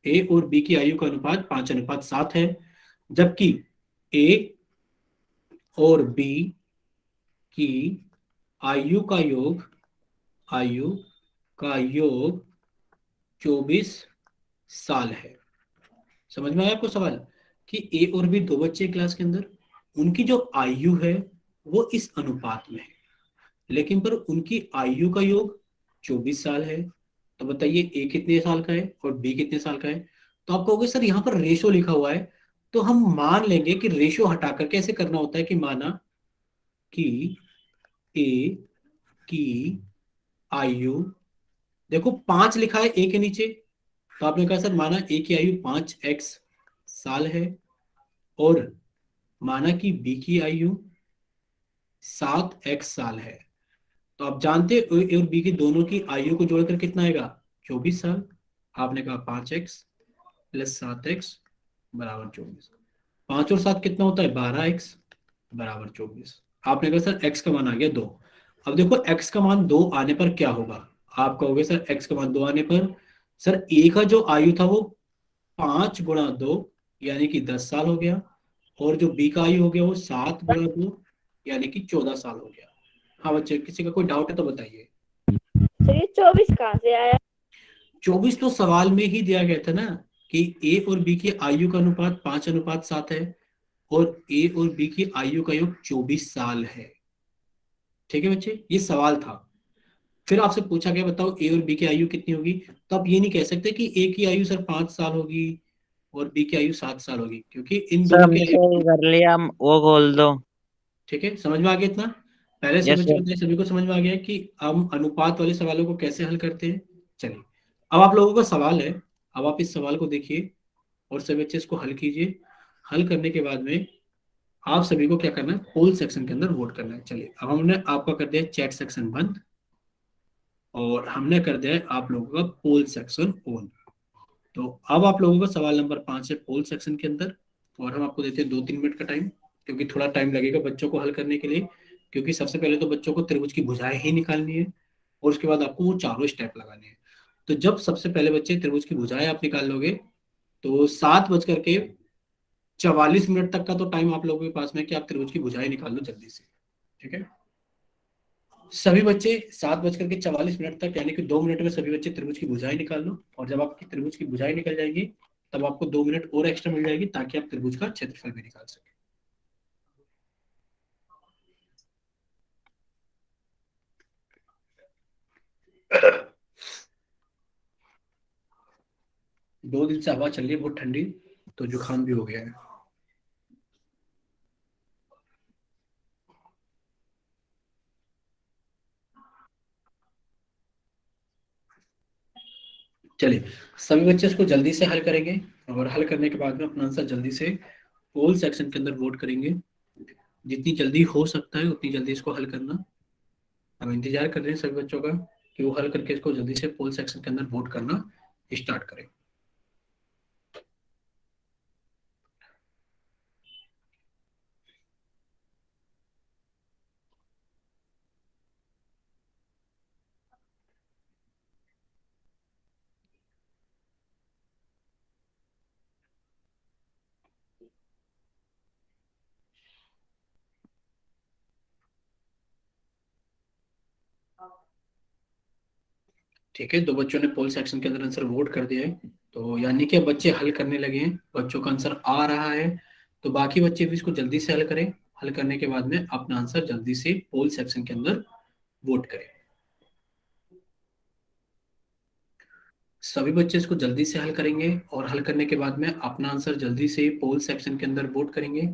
[SPEAKER 1] ए और बी की आयु का अनुपात 5:7 है, जबकि ए और बी की आयु का योग, आयु का योग 24 साल है। समझ में आया आपको सवाल, कि ए और बी दो बच्चे क्लास के अंदर, उनकी जो आयु है वो इस अनुपात में है, लेकिन पर उनकी आयु का योग 24 साल है। तो बताइए ए कितने साल का है और बी कितने साल का है। तो आप कहोगे सर यहाँ पर रेशो लिखा हुआ है, तो हम मान लेंगे कि रेशो हटाकर कैसे करना होता है, कि माना कि ए की आयु, देखो 5 लिखा है ए के नीचे, तो आपने कहा सर माना ए की आयु 5x साल है, और माना कि बी की आयु 7x साल है। तो आप जानते हो ए और बी की दोनों की आयु को जोड़कर कितना आएगा, 24 साल। आपने कहा 5x + 7x = 24, 5 और 7 कितना होता है, 12x = 24। आपने कहा सर x का मान आ गया 2। अब देखो x का मान 2 आने पर क्या होगा। आप कहोगे सर x का मान 2 आने पर, सर a का जो आयु था वो 5 × 2 यानी कि 10 साल हो गया, और जो बी का आयु हो गया वो 7 × 2 यानी कि 14 साल हो गया। हाँ बच्चे, किसी का कोई डाउट है तो बताइए।
[SPEAKER 2] तो ये 24 कहाँ से आया?
[SPEAKER 1] 24 तो सवाल में ही दिया गया था ना, कि ए और बी की आयु का अनुपात 5:7 है, और ए और बी की आयु का योग 24 साल है। ठीक है बच्चे, ये सवाल था। फिर आपसे पूछा गया बताओ ए और बी की आयु कितनी होगी। तो आप ये नहीं कह सकते कि ए की आयु सर 5 साल होगी और बी की आयु 7 साल होगी, क्योंकि इन
[SPEAKER 3] सर
[SPEAKER 1] दोनों की
[SPEAKER 3] हमने
[SPEAKER 1] आयु।
[SPEAKER 3] कर लिया, हम वो खोल दो।
[SPEAKER 1] ठीक है, समझ में आ गया इतना। पहले से
[SPEAKER 3] यस
[SPEAKER 1] बच्चे
[SPEAKER 3] सर।
[SPEAKER 1] बताइए, सभी को समझ में आ गया है कि हम अनुपात वाले सवालों को कैसे हल करते हैं। चलिए, अब आप लोगों का सवाल है, अब आप इस सवाल को देखिए और सभी बच्चे इसको हल कीजिए। हल करने के बाद में आप सभी को क्या करना है, पोल सेक्शन के अंदर वोट करना है। चलिए, अब हमने आपका कर दिया चैट सेक्शन बंद, और हमने कर दिया है आप लोगों का पोल सेक्शन ऑन। तो अब आप लोगों का सवाल नंबर 5 है पोल सेक्शन के अंदर, और हम आपको देते हैं 2-3 मिनट का टाइम, क्योंकि थोड़ा टाइम लगेगा बच्चों को हल करने के लिए। क्योंकि सबसे पहले तो बच्चों को त्रिभुज की भुजाएं ही निकालनी है, और उसके बाद आपको वो चारों स्टेप लगाने हैं। तो जब सबसे पहले बच्चे त्रिभुज की भुजाएं आप निकाल लोगे, तो 7:44 तक का तो टाइम आप लोगों के पास में, कि आप त्रिभुज की भुजाएं निकाल लो जल्दी से। ठीक है, सभी बच्चे 7:44 तक, यानी कि 2 मिनट में सभी बच्चे त्रिभुज की भुजाएं निकाल लो, और जब आपकी त्रिभुज की भुजाएं निकल जाएगी तब आपको 2 मिनट और एक्स्ट्रा मिल जाएगी, ताकि आप त्रिभुज का क्षेत्रफल भी निकाल सके। 2 दिन से हवा चल रही है बहुत ठंडी, तो जुकाम भी हो गया है। चलिए, सभी बच्चे इसको जल्दी से हल करेंगे, और हल करने के बाद में अपना आंसर जल्दी से पोल सेक्शन के अंदर वोट करेंगे। जितनी जल्दी हो सकता है उतनी जल्दी इसको हल करना। हम इंतजार कर रहे हैं सभी बच्चों का कि वो हल करके इसको जल्दी से पोल सेक्शन के अंदर वोट करना स्टार्ट करें। ठीक है, 2 बच्चों ने पोल सेक्शन के अंदर आंसर वोट कर दिया है, तो यानी कि अब बच्चे हल करने लगे हैं, बच्चों का आंसर आ रहा है। तो बाकी बच्चे भी इसको जल्दी से हल करें। हल करने के बाद में अपना आंसर जल्दी से पोल सेक्शन के अंदर वोट करें। सभी बच्चे इसको जल्दी से हल करेंगे, और हल करने के बाद में अपना आंसर जल्दी से पोल सेक्शन के अंदर वोट करेंगे।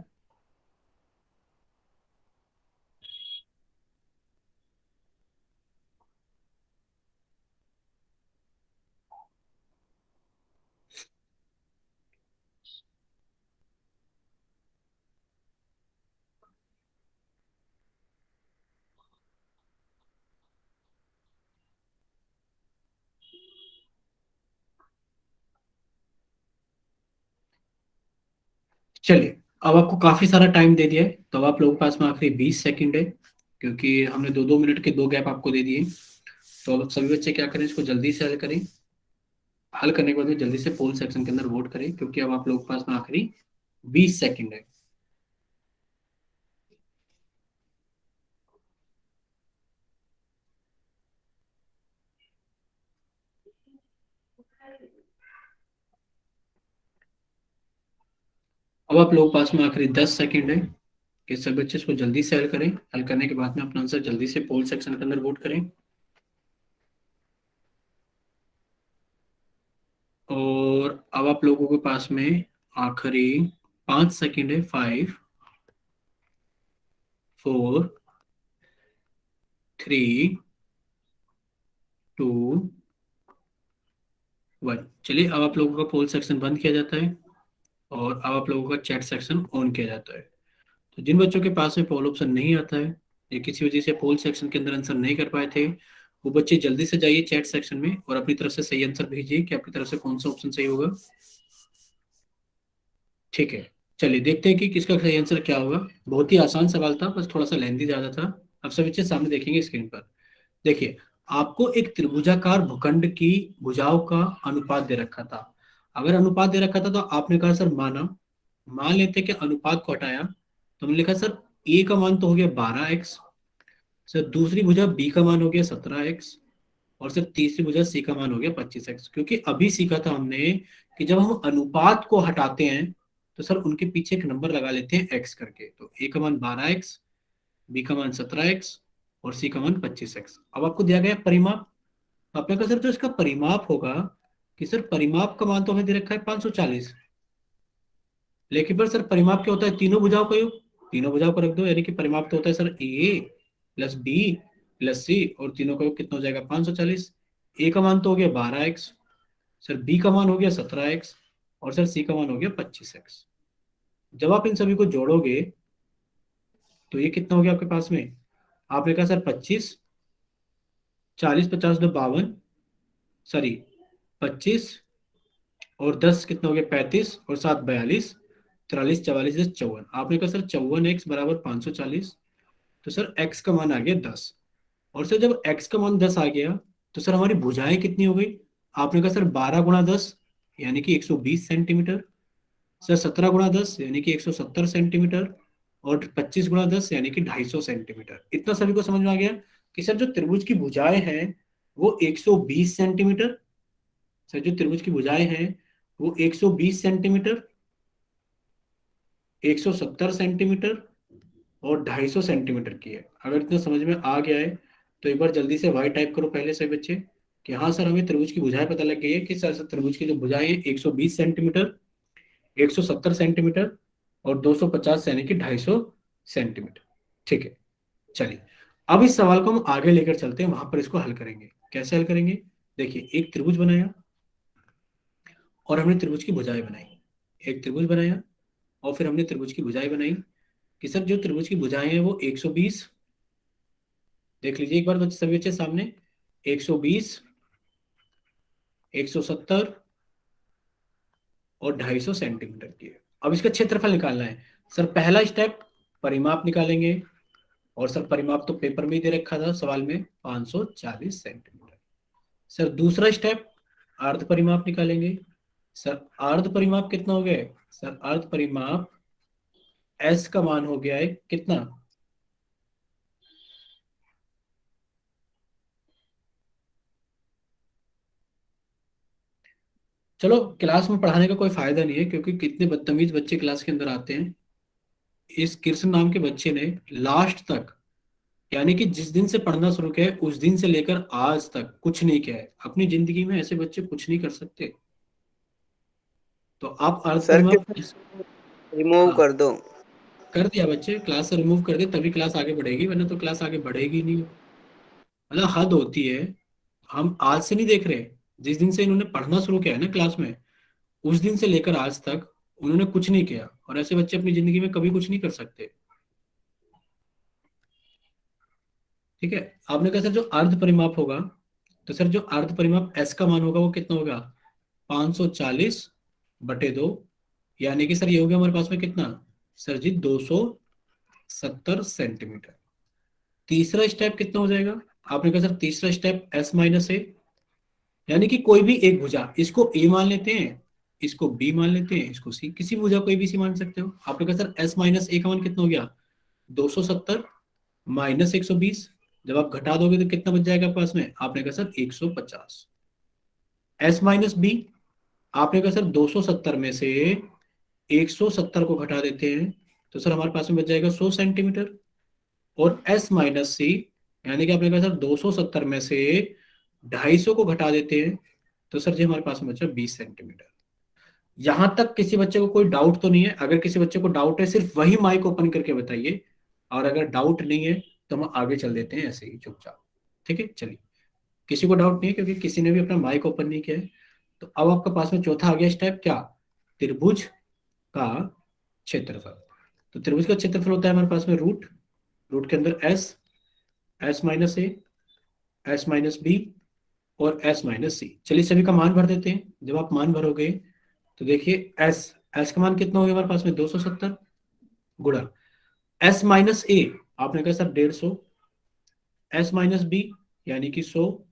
[SPEAKER 1] चलिए, अब आपको काफी सारा टाइम दे दिया है, तो अब आप लोगों के पास में आखिरी 20 सेकंड है, क्योंकि हमने 2-2 मिनट के 2 गैप आपको दे दिए। तो अब सभी बच्चे क्या करें, इसको जल्दी से हल करें। हल करने के बाद में जल्दी से पोल सेक्शन के अंदर वोट करें, क्योंकि अब आप लोगों के पास में आखिरी 20 सेकंड है। अब आप लोगों के पास में आखिरी 10 सेकंड है कि सभी बच्चे इसको जल्दी से हल करें। हल करने के बाद में अपना आंसर जल्दी से पोल सेक्शन के अंदर वोट करें। और अब आप लोगों के पास में आखिरी 5 सेकंड है। 5, 4, 3, 2, 1। चलिए, अब आप लोगों का पोल सेक्शन बंद किया जाता है, और अब आप लोगों का चैट सेक्शन ऑन किया जाता है। तो जिन बच्चों के पास में पोल ऑप्शन नहीं आता है, या किसी वजह से पोल सेक्शन के अंदर आंसर नहीं कर पाए थे, वो बच्चे जल्दी से जाइए चैट सेक्शन में और अपनी तरफ से सही आंसर भेजिए कि आपकी तरफ से कौन सा ऑप्शन सही होगा। ठीक है, चलिए देखते हैं कि किसका सही आंसर क्या होगा। बहुत ही आसान सवाल था, बस थोड़ा सा लेंथी ज्यादा था। अब सभी बच्चे सामने देखेंगे स्क्रीन पर। देखिए, आपको एक त्रिभुजाकार भूखंड की भुजाओं का अनुपात दे रखा था। अगर अनुपात दे रखा था तो आपने कहा सर माना, मान लेते कि अनुपात को हटाया, तो हमने लिखा सर ए का मान तो हो गया 12x, सर दूसरी भुजा बी का मान हो गया 17x, और सर तीसरी भुजा सी का मान हो गया 25x। क्योंकि अभी सीखा था हमने कि जब हम अनुपात को हटाते हैं तो सर उनके पीछे एक नंबर लगा लेते हैं x करके। तो ए का मान 12x, बी का मान 17x, और सी का मान 25x। अब आपको दिया गया परिमाप, आपने कहा सर जो इसका परिमाप होगा, कि सर परिमाप का मान तो हमें दे रखा है 540, लेकिन पर सर परिमाप क्या होता है, तीनों भुजाओं का योग। तीनों भुजाओं को रख दो, यानी कि परिमाप तो होता है सर ए प्लस बी प्लस सी, और तीनों का योग कितना हो जाएगा 540। ए का मान तो हो गया 12x, सर बी का मान हो गया 17x, और सर सी का मान हो गया 25x। जब आप इन सभी को जोड़ोगे तो ये कितना हो गया आपके पास में, आपने कहा सर 25, 40 50 दो 52, सॉरी 25, और 10 कितना हो गया 35, और 7 42, 43 44 10 54। आपने कहा सर 54x बराबर 540, तो सर x का मान आ गया 10। और सर जब x का मान 10 आ गया, तो सर हमारी भुजाएं कितनी हो गई, आपने कहा सर 12 × 10 यानी कि 120 सेंटीमीटर, सर 17 × 10 यानी कि 170 सेंटीमीटर, और 25 × 10 यानी कि 250 सेंटीमीटर। इतना सभी को समझ में आ गया कि सर जो त्रिभुज की भुजाएं हैं वो 120 सेंटीमीटर, सर जो त्रिभुज की भुजाएं हैं वो 120 सेंटीमीटर, 170 सेंटीमीटर, और 250 सेंटीमीटर की है। अगर इतना समझ में आ गया है तो एक बार जल्दी से वाई टाइप करो पहले से बच्चे, कि हाँ सर हमें त्रिभुज की भुजाएं पता लग गई है कि सर त्रिभुज की जो भुजाएं हैं 120 सेंटीमीटर, 170 सेंटीमीटर और 250 यानी कि 250 सेंटीमीटर। ठीक है, चलिए अब इस सवाल को हम आगे लेकर चलते हैं, वहां पर इसको हल करेंगे। कैसे हल करेंगे? देखिए, एक त्रिभुज बनाया और हमने त्रिभुज की भुजाएं बनाई। एक त्रिभुज बनाया और फिर हमने त्रिभुज की भुजाएं बनाई कि सर जो त्रिभुज की भुजाएं हैं वो 120, देख लीजिए एक बार बच्चे, सभी बच्चे सामने, 120, 170 और 250 सेंटीमीटर की है। अब इसका क्षेत्रफल निकालना है। सर पहला स्टेप, परिमाप निकालेंगे। और सर परिमाप तो पेपर में ही दे रखा था सवाल में, 540 सेंटीमीटर। सर दूसरा स्टेप, अर्ध परिमाप निकालेंगे। सर अर्ध परिमाप कितना हो गया है? सर अर्ध परिमाप एस का मान हो गया है कितना? चलो, क्लास में पढ़ाने का कोई फायदा नहीं है क्योंकि कितने बदतमीज बच्चे क्लास के अंदर आते हैं। इस कृष्ण नाम के बच्चे ने लास्ट तक, यानी कि जिस दिन से पढ़ना शुरू किया है उस दिन से लेकर आज तक कुछ नहीं किया है अपनी जिंदगी में। ऐसे बच्चे कुछ नहीं कर सकते। तो आप अर्ध
[SPEAKER 4] सर के
[SPEAKER 1] परिमाप
[SPEAKER 4] रिमूव
[SPEAKER 1] हाँ,
[SPEAKER 4] कर दो।
[SPEAKER 1] कर दिया बच्चे, क्लास से रिमूव कर दे तभी क्लास आगे बढ़ेगी, वरना तो क्लास आगे बढ़ेगी नहीं। मतलब हद होती है। हम आज से नहीं देख रहे, जिस दिन से इन्होंने पढ़ना शुरू किया है ना क्लास में, उस दिन से लेकर आज तक उन्होंने कुछ नहीं किया। और ऐसे बच्चे अपनी जिंदगी में कभी कुछ नहीं कर सकते। ठीक है, आपने कहा सर जो अर्ध परिमाप होगा, तो सर जो अर्ध परिमाप एस का मान होगा वो कितना होगा? 540/2, यानी कि सर ये हो गया हमारे पास में कितना? सर जी 270 सेंटीमीटर। तीसरा स्टेप कितना हो जाएगा? आपने कहा सर तीसरा स्टेप एस माइनस ए, यानी कि कोई भी एक भुजा, इसको ए मान लेते हैं, इसको बी मान लेते हैं, इसको सी, किसी भुजा कोई भी सी मान सकते हो। आपने कहा सर एस माइनस ए का मान कितना हो गया? 270 माइनस 120, जब आप घटा दोगे तो कितना बच जाएगा आपके पास में? आपने कहा सर 150। एस माइनस बी, आपने कहा सर 270 में से 170 को घटा देते हैं तो सर हमारे पास में बच जाएगा 100 सेंटीमीटर। और एस माइनस सी, यानी कि आपने कहा सर 270 में से 250 को घटा देते हैं तो सर जी हमारे पास में बचा 20 सेंटीमीटर। यहां तक किसी बच्चे को कोई डाउट तो नहीं है? अगर किसी बच्चे को डाउट है सिर्फ वही माइक ओपन करके बताइए, और अगर डाउट नहीं है तो हम आगे चल देते हैं ऐसे ही चुपचाप। ठीक है, चलिए। किसी को डाउट नहीं है क्योंकि किसी ने भी अपना माइक ओपन नहीं किया है। तो अब आपके पास में चौथा आ गया स्टेप, क्या? त्रिभुज का क्षेत्रफल। तो त्रिभुज का क्षेत्रफल होता है हमारे पास में रूट, रूट के अंदर S, S minus a, s minus B और एस माइनस सी। चलिए सभी का मान भर देते हैं। जब आप मान भरोगे तो देखिए एस, एस का मान कितना हो गया हमारे पास में? 270 गुणा एस माइनस ए, आपने कहा सर 150, एस माइनस बी यानी कि 100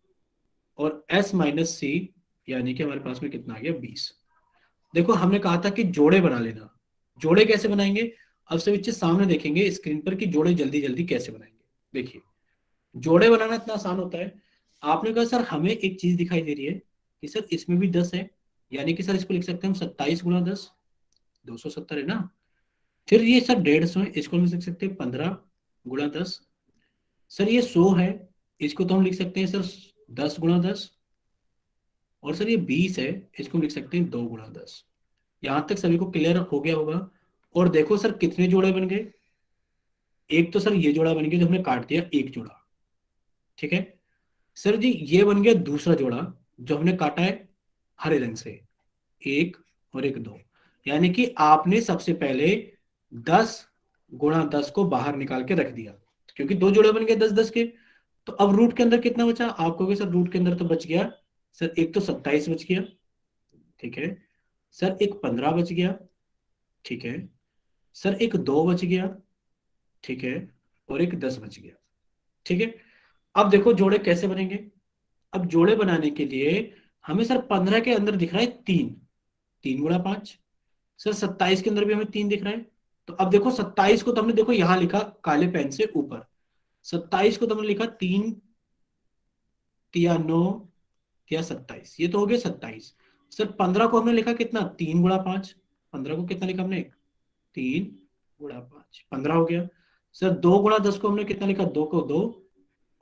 [SPEAKER 1] और एस माइनस सी यानी कि हमारे पास में कितना आ गया? 20। देखो हमने कहा था कि जोड़े बना लेना। जोड़े कैसे बनाएंगे? अब से बच्चे सामने देखेंगे स्क्रीन पर कि जोड़े जल्दी जल्दी कैसे बनाएंगे। देखिए, जोड़े बनाना इतना आसान होता है। आपने कहा सर हमें एक चीज दिखाई दे रही है कि सर इसमें भी 10 है, यानी कि सर इसको लिख सकते हैं हम 27 गुणा 10, 270 है ना। फिर ये सर 150 है, इसको हम लिख सकते हैं 15 गुणा 10। सर ये 100 है, इसको तो हम लिख सकते हैं सर 10 गुणा 10। और सर ये 20 है, इसको हम लिख सकते हैं 2 गुणा 10। यहां तक सभी को क्लियर हो गया होगा। और देखो सर कितने जोड़े बन गए? एक तो सर ये जोड़ा बन गया जो हमने काट दिया, एक जोड़ा। ठीक है सर जी, ये बन गया दूसरा जोड़ा जो हमने काटा है हरे रंग से, एक और एक दो। यानी कि आपने सबसे पहले 10 गुणा 10 को बाहर निकाल के रख दिया क्योंकि दो जोड़े बन गए 10 10 के। तो अब रूट के अंदर कितना बचा? आप कहोगे सर रूट के अंदर तो बच गया सर, एक तो 27 बच गया, ठीक है सर, एक 15 बच गया, ठीक है सर, एक 2 बच गया, ठीक है, और एक 10 बच गया। ठीक है, अब देखो जोड़े कैसे बनेंगे। अब जोड़े बनाने के लिए हमें सर 15 के अंदर दिख रहा है 3, 3 गुणा 5। सर 27 के अंदर भी हमें 3 दिख रहा है। तो अब देखो 27 को तो हमने देखो यहां लिखा काले पेन से ऊपर, 27 को तो हमने लिखा 3 तिया 9 तिया 27, ये तो हो गया 27। सर 15 को हमने लिखा कितना? 3 गुणा 5। 15 को कितना लिखा हमने? 3 गुणा 5, 15 हो गया। सर 2 गुणा 10 को हमने कितना लिखा? 2 को 2,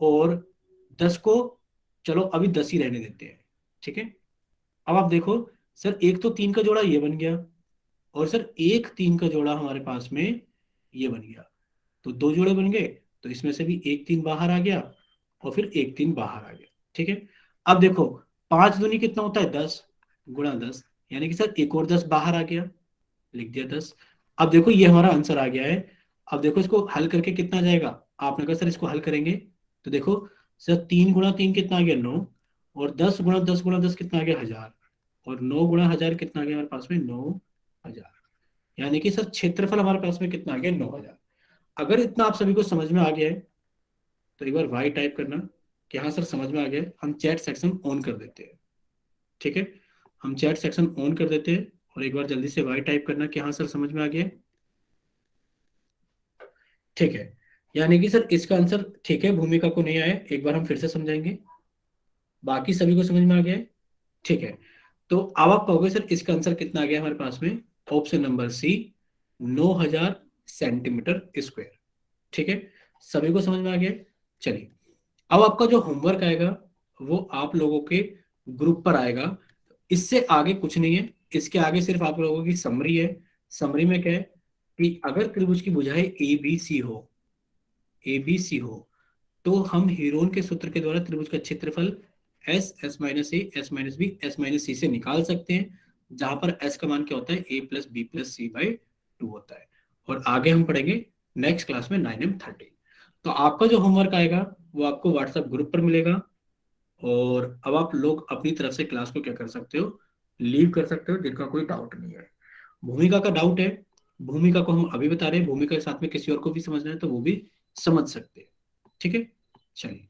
[SPEAKER 1] और 10 को चलो अभी 10 ही रहने देते हैं, ठीक है। अब आप देखो सर, एक तो 3 का जोड़ा ये बन गया, और सर एक 3 का जोड़ा हमारे पास में ये बन गया, तो दो जोड़े बन गए। तो इसमें से भी एक 3 बाहर आ गया, और फिर एक 3 बाहर आ गया, ठीक है। अब देखो 5 दूनी कितना होता है 10, गुणा 10, यानी कि सर एक और 10 बाहर आ गया, लिख दिया 10। अब देखो ये हमारा आंसर आ गया है। अब देखो इसको हल करके कितना आ जाएगा, आपने कहा सर इसको हल करेंगे, तो देखो सर 3 गुणा 3 कितना आ गया 9, और 10 गुणा 10 कितना आ गया 1000, और 9 गुणा 1000 कितना आ गया हमारे पास में 9000, यानी कि सर क्षेत्रफल हमारे पास में कितना आ गया 9000। अगर इतना आप सभी को समझ में आ गया है तो एक बार वाई टाइप करना कि हाँ सर समझ में आ गया है। हम चैट सेक्शन ऑन कर देते हैं, ठीक है। हम चैट सेक्शन ऑन कर देते हैं, और एक बार जल्दी से वाई टाइप करना कि हाँ सर समझ में आ गया है, ठीक है। यानी कि सर इसका आंसर ठीक है, भूमिका को नहीं आया, एक बार हम फिर से समझाएंगे। बाकी सभी को समझ में आ गया है, ठीक है। तो अब आप कहोगे सर इसका आंसर कितना आ गया हमारे पास में, option number C, 9000 centimetre square, ठीक है। सभी को समझ में आ गया है? चलिए, अब आपका जो होमवर्क आएगा वो आप लोगों के ग्रुप पर आएगा। इससे आगे कुछ नहीं है, इसके आगे सिर्फ आप लोगों की समरी है। समरी में क्या है कि अगर त्रिभुज की भुजाएं ए बी सी हो, तो हम हीरोन के सूत्र के द्वारा त्रिभुज का क्षेत्रफल एस माइनस सी से निकाल सकते हैं, जहां पर एस का मान क्या होता है a+b+c/2 होता है। और आगे हम पढ़ेंगे नेक्स्ट क्लास में 9M13। तो आपका जो होमवर्क आएगा वो आपको व्हाट्सएप ग्रुप पर मिलेगा, और अब आप लोग अपनी तरफ से क्लास को क्या कर सकते हो, लीव कर सकते हो, जिनका कोई डाउट नहीं है। भूमिका का डाउट है, भूमिका को हम अभी बता रहे हैं, भूमिका के साथ में किसी और को भी समझना है तो वो भी समझ सकते हैं, ठीक है। चलिए,